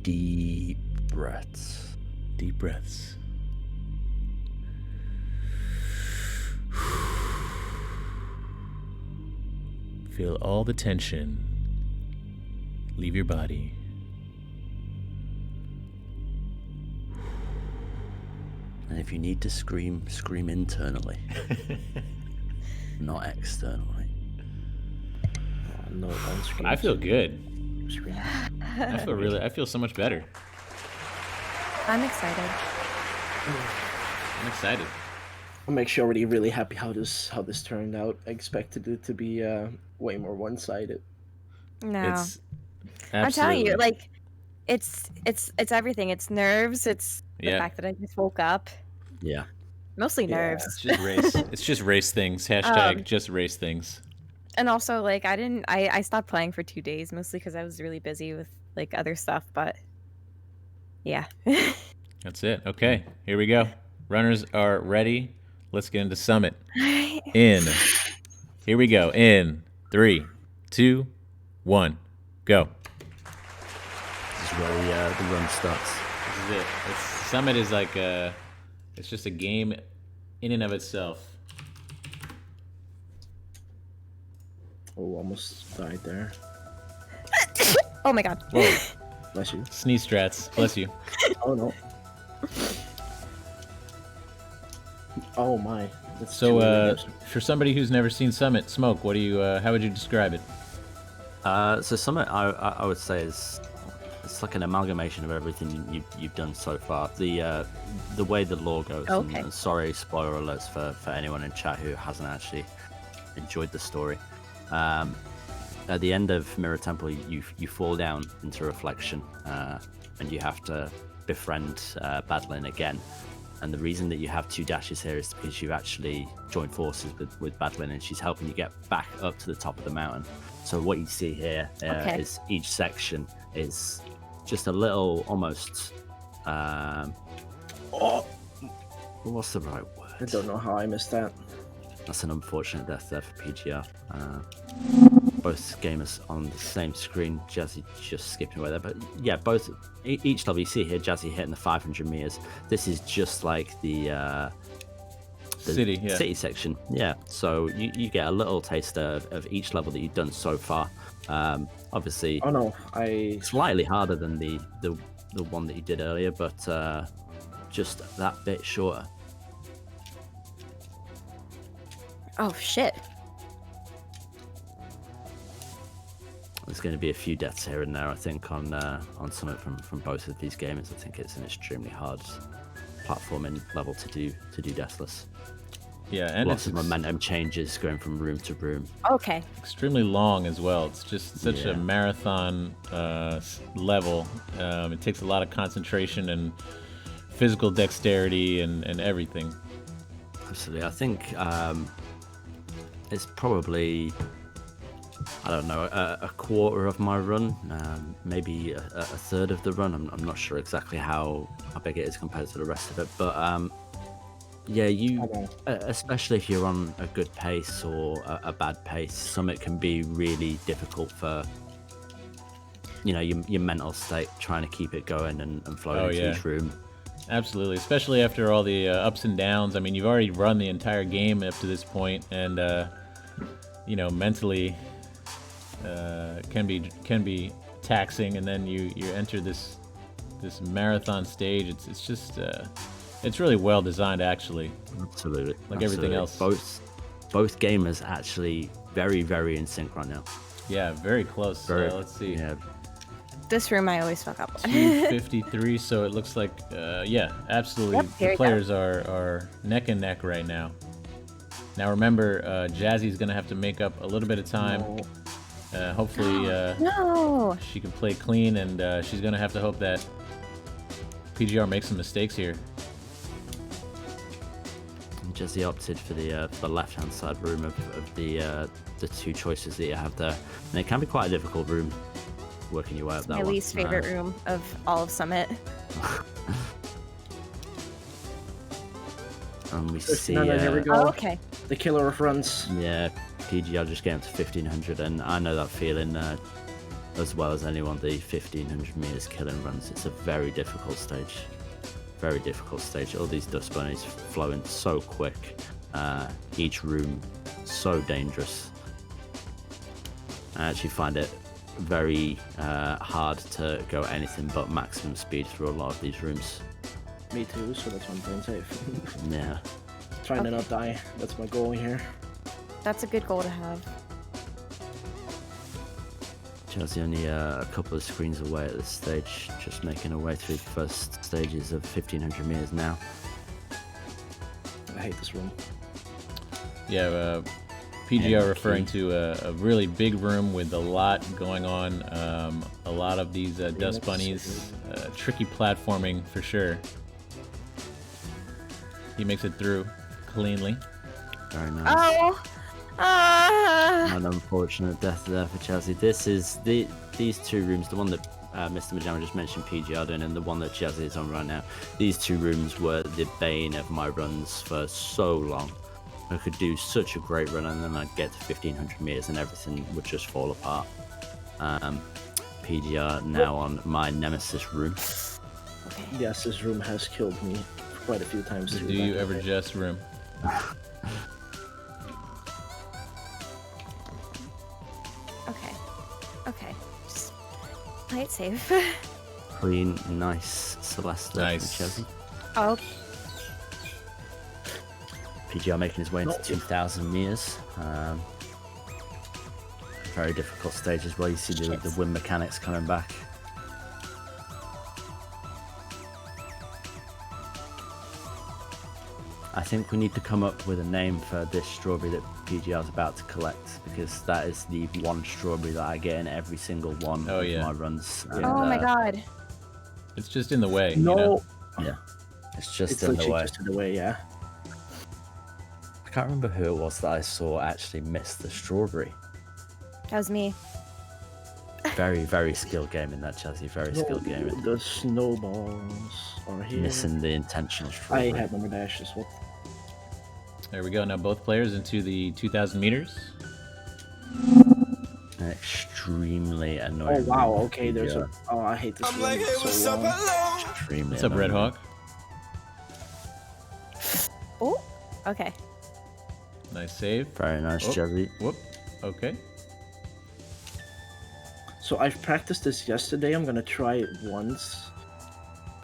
Deep breaths. Deep breaths. Feel all the tension leave your body. And if you need to scream, scream internally, not externally. No, don't scream. I feel good. Scream. I feel so much better. I'm excited. I'm excited. I'm actually already really happy how this turned out. I expected it to be way more one-sided. No, I'm telling you, like, it's everything. It's nerves. It's the fact that I just woke up. Yeah. Mostly nerves. It's just race. It's just race things. Hashtag just race things. And also, like, I stopped playing for 2 days, mostly because I was really busy with like other stuff. But Yeah. That's it. Okay, here we go. Runners are ready. Let's get into Summit. Alright. Here we go. In 3, 2, 1, go. This is where the run starts. This is it. Summit is like it's just a game in and of itself. Oh, almost died there. Oh my god. Whoa. Bless you. Sneeze strats. Bless you. Oh no. Oh my. That's So, too early. for somebody who's never seen Summit, Smoke, what do you? How would you describe it? So Summit, I would say it's like an amalgamation of everything you've done so far. The way the lore goes. Okay. And sorry, spoiler alerts for anyone in chat who hasn't actually enjoyed the story. At the end of Mirror Temple, you fall down into Reflection, and you have to befriend Badlin again. And the reason that you have 2 dashes here is because you've actually joined forces with Badlin, and she's helping you get back up to the top of the mountain. So what you see here is each section is just a little, almost, what's the right word? I don't know how I missed that. That's an unfortunate death there for PGR. Both gamers on the same screen. Jazzy just skipping away there, but yeah, each level you see here, Jazzy hitting the 500 meters. This is just like the city section. Yeah, so you get a little taster of each level that you've done so far. Obviously, Oh no, slightly harder than the one that you did earlier, but just that bit shorter. Oh shit. There's going to be a few deaths here and there, I think, on Summit from both of these games. I think it's an extremely hard platforming level to do Deathless. Yeah, and Lots it's of momentum changes going from room to room. Okay. extremely long as well. It's just such a Yeah. marathon level. It takes a lot of concentration and physical dexterity and everything. Absolutely. I think it's probably, I don't know, a quarter of my run, maybe a third of the run. I'm not sure exactly how big it is compared to the rest of it, but yeah, especially if you're on a good pace or a bad pace, Summit can be really difficult for, you know, your mental state, trying to keep it going and flowing into each room. Absolutely, especially after all the ups and downs. I mean, you've already run the entire game up to this point, and you know, mentally can be taxing. And then you enter this marathon stage. It's just it's really well designed, actually. Absolutely, like everything else. Both gamers actually very, very in sync right now. Yeah, very close. Let's see. Yeah. This room I always fuck up. 253, so it looks like, yeah, absolutely. Yep, here the we players are neck and neck right now. Now remember, Jazzy's going to have to make up a little bit of time. Hopefully, No. she can play clean, and she's going to have to hope that PGR makes some mistakes here. Jazzy opted for the left-hand side room of the 2 choices that you have there, and it can be quite a difficult room working your way up that My one. least favorite room of all of Summit. And we see, here we go. Oh, okay. The killer of runs. yeah, PGR just getting to 1500, and I know that feeling as well as anyone. The 1500 meters killing runs. It's a very difficult stage. Very difficult stage. All these dust bunnies flowing so quick. Each room so dangerous. I actually find it very hard to go anything but maximum speed through a lot of these rooms. Me too, so that's why I'm playing safe. Yeah. Trying to not die. That's my goal here. That's a good goal to have. Jazzy only a couple of screens away at this stage, just making her way through the first stages of 1500 meters now. I hate this room. Yeah, PGR referring to a really big room with a lot going on. A lot of these dust bunnies, tricky platforming for sure. He makes it through cleanly. Very nice. Oh! An unfortunate death there for Chelsea. This is these 2 rooms, the one that Mr. Majama just mentioned PGR doing, and the one that Jazzy is on right now. These two rooms were the bane of my runs for so long. I could do such a great run, and then I'd get to 1500 meters, and everything would just fall apart. PGR now on my nemesis room. Okay. Yes, this room has killed me quite a few times. Do you ever just room? Okay. Okay. Just play it safe. Clean, nice Celeste there Nice. from Jazzy. Oh, PGR making his way into No. 2000 meters. Very difficult stage as well. You see the wind mechanics coming back. I think we need to come up with a name for this strawberry that PGR is about to collect, because that is the one strawberry that I get in every single one Oh, of yeah. my runs. And, oh my god. It's just in the way. No, You know? Yeah, it's just it's in the literally way. just in the way. Yeah. I can't remember who it was that I saw actually miss the strawberry. That was me. Very, very skilled game in that, Jazzy. Very skilled game in The snowballs are here. missing the intentional I strawberry. had number dashes. What? There we go. Now both players into the 2,000 meters. An extremely Oh annoying. wow. room, Okay. There's a. PGR. Oh, I hate this I'm like, room. hey, It's what's so up, long. hello? Extremely What's up, Red annoying. Hawk? Oh, okay. Nice save. Very nice, Oh. Jazzy. Whoop. Okay. So I've practiced this yesterday. I'm gonna try it once.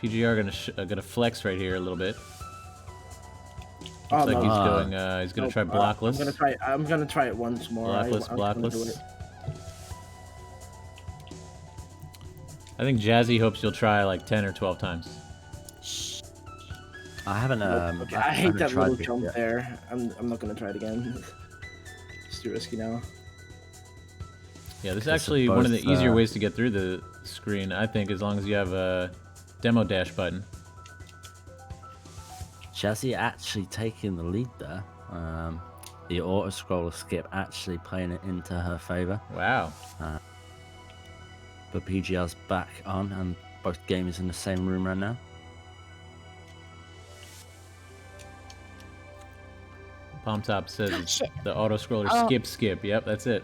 PGR gonna flex right here a little bit. Oh, Looks like no. he's Ah. going. He's gonna try blockless. I'm gonna try it once more. Blockless, I'm gonna do blockless. it. I think Jazzy hopes you'll try like 10 or 12 times. I haven't. Okay, I hate that tried little it jump yet. there. I'm not gonna try it again. It's too risky now. Yeah, this is Okay, so actually one of the both, easier ways to get through the screen, I think, as long as you have a demo dash button. Jazzy actually taking the lead there. The auto scroller skip actually playing it into her favor. Wow. But PGR's back on, and both gamers in the same room right now. Palm Top says it's Shit. the auto scroller Oh. skip. Yep, that's it.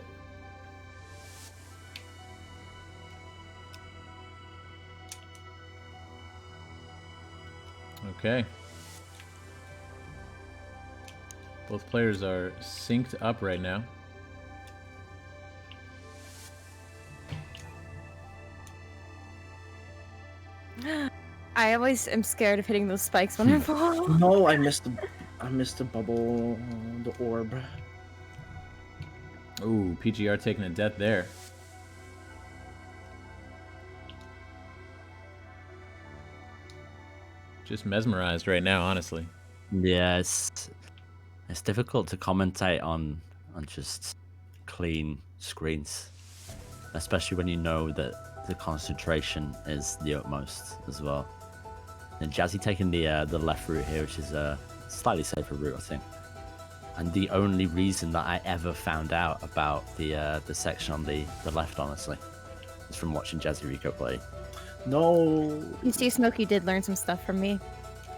Okay. Both players are synced up right now. I always am scared of hitting those spikes when I fall. No, I missed the bubble, the orb. Ooh, PGR taking a death there. Just mesmerized right now, honestly. Yeah, it's difficult to commentate on just clean screens, especially when you know that the concentration is the utmost as well. And Jazzy taking the left route here, which is a slightly safer route, I think. And the only reason that I ever found out about the section on the left, honestly, is from watching JazzyRiko play. No. You see, Smokey did learn some stuff from me.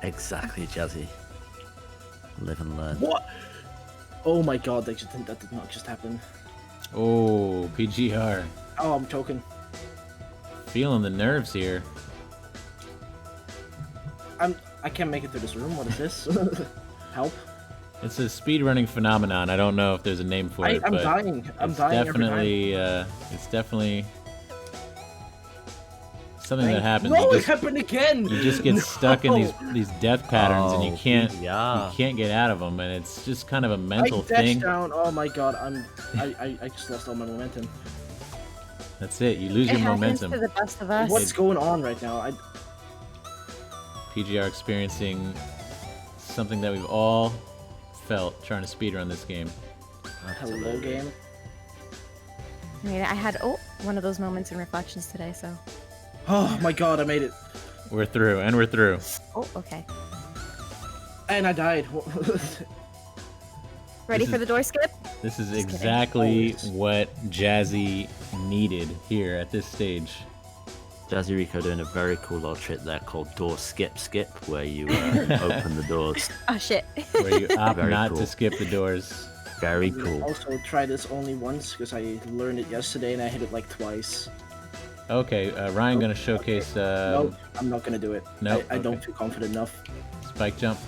Exactly, Jazzy. Live and learn. What? Oh my god, that did not just happen. Oh, PGR. Oh, I'm choking. Feeling the nerves here. I can't make it through this room. What is this? Help. It's a speedrunning phenomenon. I don't know if there's a name for it, I'm but dying. I'm it's dying every time. definitely, it's definitely something that happens. No, You it happened again. You just get stuck in these death patterns, and you Oh, can't yeah. get out of them, and it's just kind of a I mental dashed thing. down. Oh my god, I just lost all my momentum. That's it. You lose It your happens momentum. to the best of us. What's going on right now? PGR experiencing something that we've all felt trying to speedrun this game. Hello game. I mean, I had one of those moments in reflections today, so. Oh my god, I made it. We're through, and we're through. Oh, okay. And I died. Ready This for is- the door skip? This is kidding. exactly Always. what Jazzy needed here at this stage. JazzyRiko doing a very cool little trick there called door skip, where you open the doors. Oh shit. Where you opt Very not cool. to skip the doors. Very I cool. also tried this only once because I learned it yesterday and I hit it like twice. Okay, Ryan gonna showcase. No, I'm not gonna do it. Nope, I don't okay. feel confident enough. Spike jump.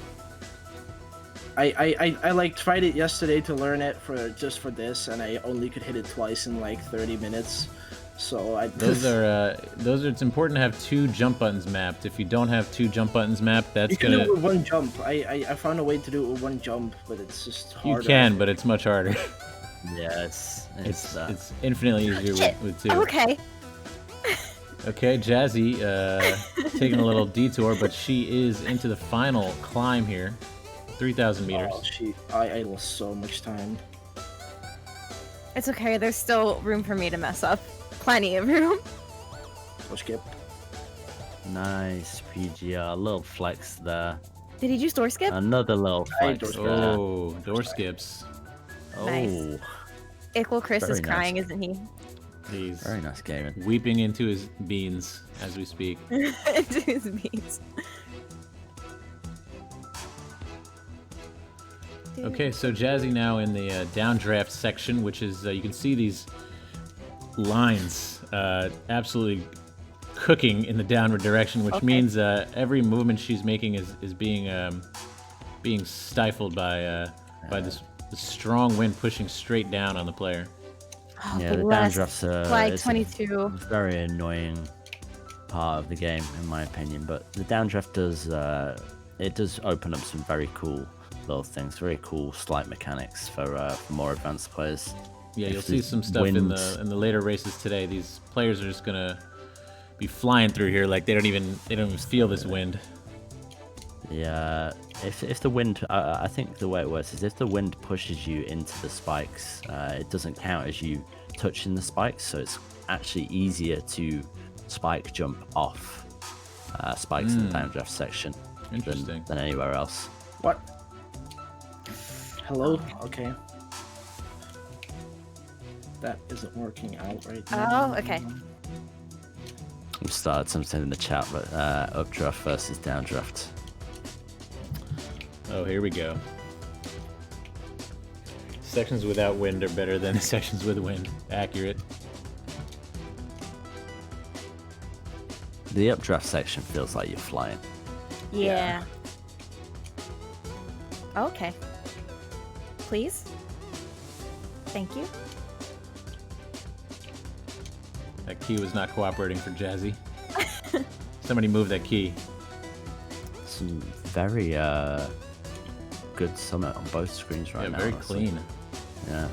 I like tried it yesterday to learn it for this, and I only could hit it twice in like 30 minutes. So Those are it's important to have 2 jump buttons mapped. If you don't have 2 jump buttons mapped, that's you can gonna. do it with one jump. I found a way to do it with one jump, but it's just You harder. can, but it's much harder. Yeah, it's It's infinitely easier Shit. with 2. Okay. Okay, Jazzy taking a little detour, but she is into the final climb here. 3,000 meters. Oh, I lost so much time. It's okay. There's still room for me to mess up. Plenty of room. Go skip. nice PGR. Little flex there. Did he just door skip? Another little I flex door there. Oh, door skips. Nice. Oh, Ickle Chris Very is crying, nice. isn't he? He's very nice gaming. weeping into his beans as we speak. Into his beats. Okay, so Jazzy now in the downdraft section, which is you can see these lines absolutely cooking in the downward direction, which Okay. means every movement she's making is being stifled by this strong wind pushing straight down on the player. Oh, Yeah, the bless. downdrafts Flag it's a 22. very annoying part of the game, in my opinion. But the downdraft does open up some very cool little things, very cool slight mechanics for more advanced players. Yeah, If you'll see the some stuff in wind- the later races today. These players are just gonna be flying through here like they don't even feel this wind. Yeah, if the wind, I think the way it works is if the wind pushes you into the spikes, it doesn't count as you touching the spikes, so it's actually easier to spike jump off spikes in the downdraft section Interesting. than anywhere else. What? Hello? Okay. That isn't working out right now. Oh, okay. We've started something in the chat, but updraft versus downdraft. Oh, here we go. Sections without wind are better than sections with wind. Accurate. The updraft section feels like you're flying. Yeah. Okay. Please. Thank you. That key was not cooperating for Jazzy. Somebody move that key. Some very good summit on both screens right Yeah, now. very honestly. clean. Yeah.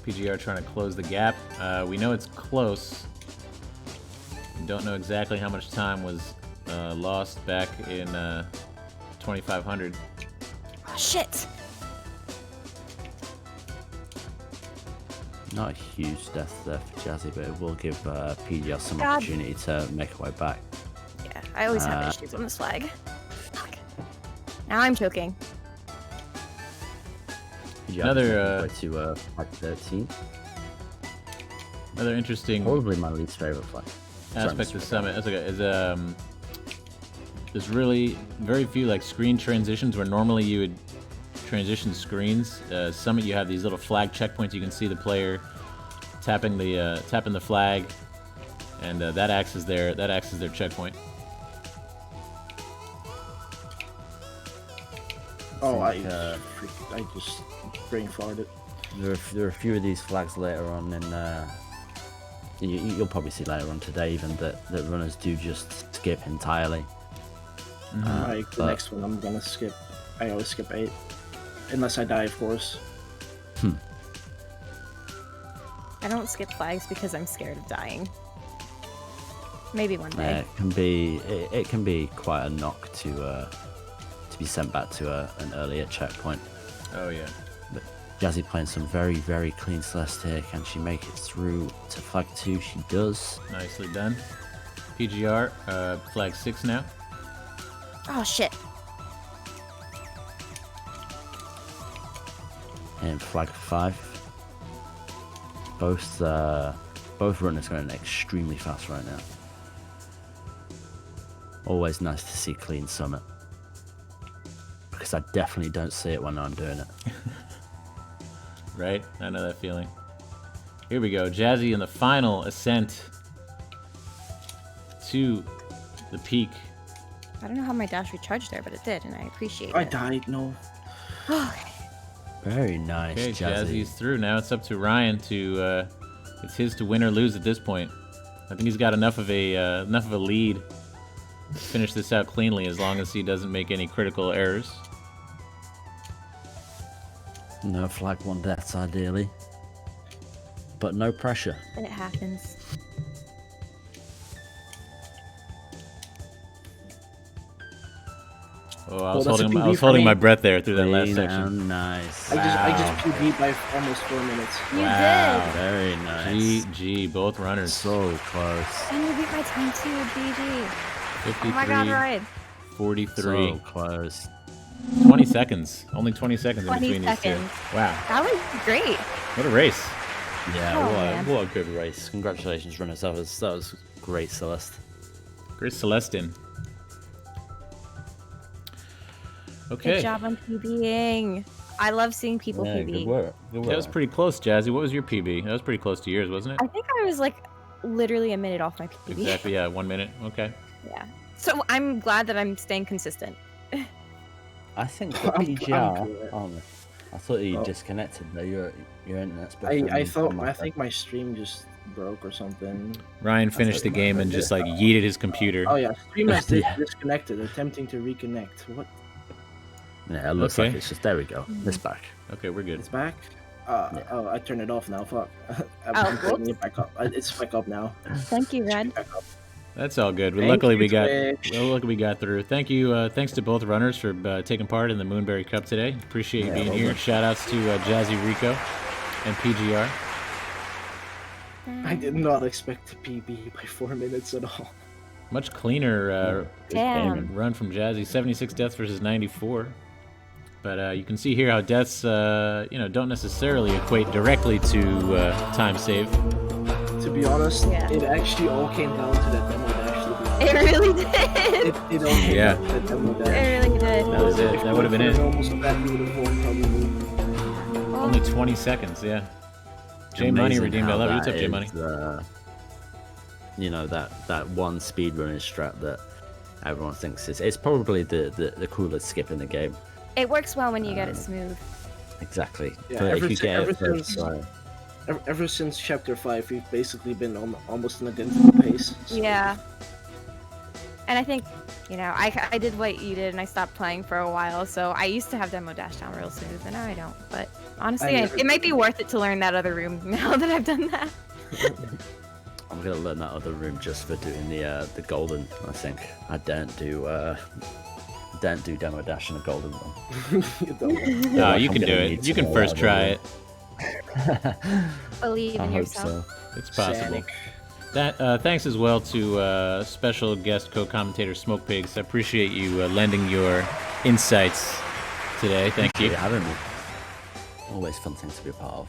PGR trying to close the gap. We know it's close. We don't know exactly how much time was lost back in 2500. Oh, shit. Not a huge death there for Jazzy, but it will give PGR some God. opportunity to make her way back. Yeah, I always have issues on this flag. Fuck. Now I'm choking. PGR Another, making her way to flag 13. Another interesting Probably my least favorite flag. aspect of Summit that's okay, is there's really very few like screen transitions where normally you would transition screens. Summit, you have these little flag checkpoints. You can see the player tapping the flag, and that acts as their checkpoint. Oh, I think, just brain farted. There are a few of these flags later on, and you'll probably see later on today even that runners do just skip entirely. Like the but- next one, I'm gonna skip. I always skip 8, unless I die, of course. I don't skip flags because I'm scared of dying. Maybe one day. It can be quite a knock to be sent back to an earlier checkpoint. Oh yeah. But Jazzy playing some very, very clean Celeste here. Can she make it through to flag 2? She does. Nicely done. PGR, flag 6 now. Oh shit. And flag 5. Both Both runners going extremely fast right now. Always nice to see clean summit. Because I definitely don't see it when I'm doing it. Right? I know that feeling. Here we go. Jazzy in the final ascent to the peak. I don't know how my dash recharged there, but it did, and I appreciate I it. died, no. Very nice, Okay, Jazzy. Jazzy's through. Now it's up to Ryan to. It's his to win or lose at this point. I think he's got enough of a lead to finish this out cleanly, as long as he doesn't make any critical errors. No flag 1 deaths, ideally. But no pressure. It happens. Oh, I was that's a holding, PB I was for holding me. my breath there through that last Clean section. and nice. I just PB'd by almost 4 minutes. You Wow. did! Very nice. GG, both runners. So close. And you beat my time too, GG. 53, Oh my god, Ryan. 43. So close. 20 seconds. Only 20 seconds in 20 between these seconds. two. Wow. That was great. What a race. Yeah, Oh, man. what a good race. Congratulations, runners. That was great, Celeste. Great Celestin. Okay. Good job on PBing. I love seeing people Yeah, PB. good work. Good That was work. pretty close, Jazzy. What was your PB? That was pretty close to yours, wasn't it? I think I was like literally a minute off my PB. Exactly, yeah, 1 minute. Okay. Yeah. So I'm glad that I'm staying consistent. I think the I'm PGR. good. I thought you Oh. disconnected there. Your internet's I think my stream just broke or something. Ryan finished the game and just like yeeted his computer. Oh yeah, stream has Yeah. disconnected. Attempting to reconnect. What? Yeah, it looks Okay. like it's just. There we go. It's back. Okay, we're good. It's back. Oh, I turned it off now. Fuck. I'm Oh, putting it back up. It's back up now. Thank you, Red. Back up. That's all good. Thank Luckily, you, we got. Twitch. Well, luckily we got through. Thank you. Thanks to both runners for taking part in the Moonberry Cup today. Appreciate you Yeah, being well here. done. Shout outs to JazzyRiko and PGR. I did not expect to PB by 4 minutes at all. Much cleaner Damn. run from Jazzy. 76 deaths versus 94. But you can see here how deaths, don't necessarily equate directly to time save. To be honest, Yeah. it actually all came down to that demo dash. To be honest. It really did. It all came Yeah. down to that demo dash. It really did. That was it. That would have been it. Almost that we would have won probably. Only 20 seconds, yeah. J Money Amazing redeemed. I how love you. What's that up, J Money? is, that one speedrunning strat that everyone thinks is. It's probably the coolest skip in the game. It works well when you get it smooth. Exactly. Yeah, But ever if you si- get ever it first since- try, Ever since chapter 5, we've basically been on almost an identical pace. So- Yeah. And I think, I did what you did and I stopped playing for a while, so I used to have demo dash down real smooth, and now I don't. But honestly, I never it might be did. worth it to learn that other room now that I've done that. I'm gonna learn that other room just for doing the golden. I think I don't do demo dash in a golden one. You don't. No, like you I'm can do gonna it. need You to can know first that try one. it. Believe I in hope yourself. so. It's possible. Sanic. Thanks as well to special guest co-commentator Smoke Pigs. I appreciate you lending your insights today. Thank you. Yeah, having me. Always fun thing to be a part of.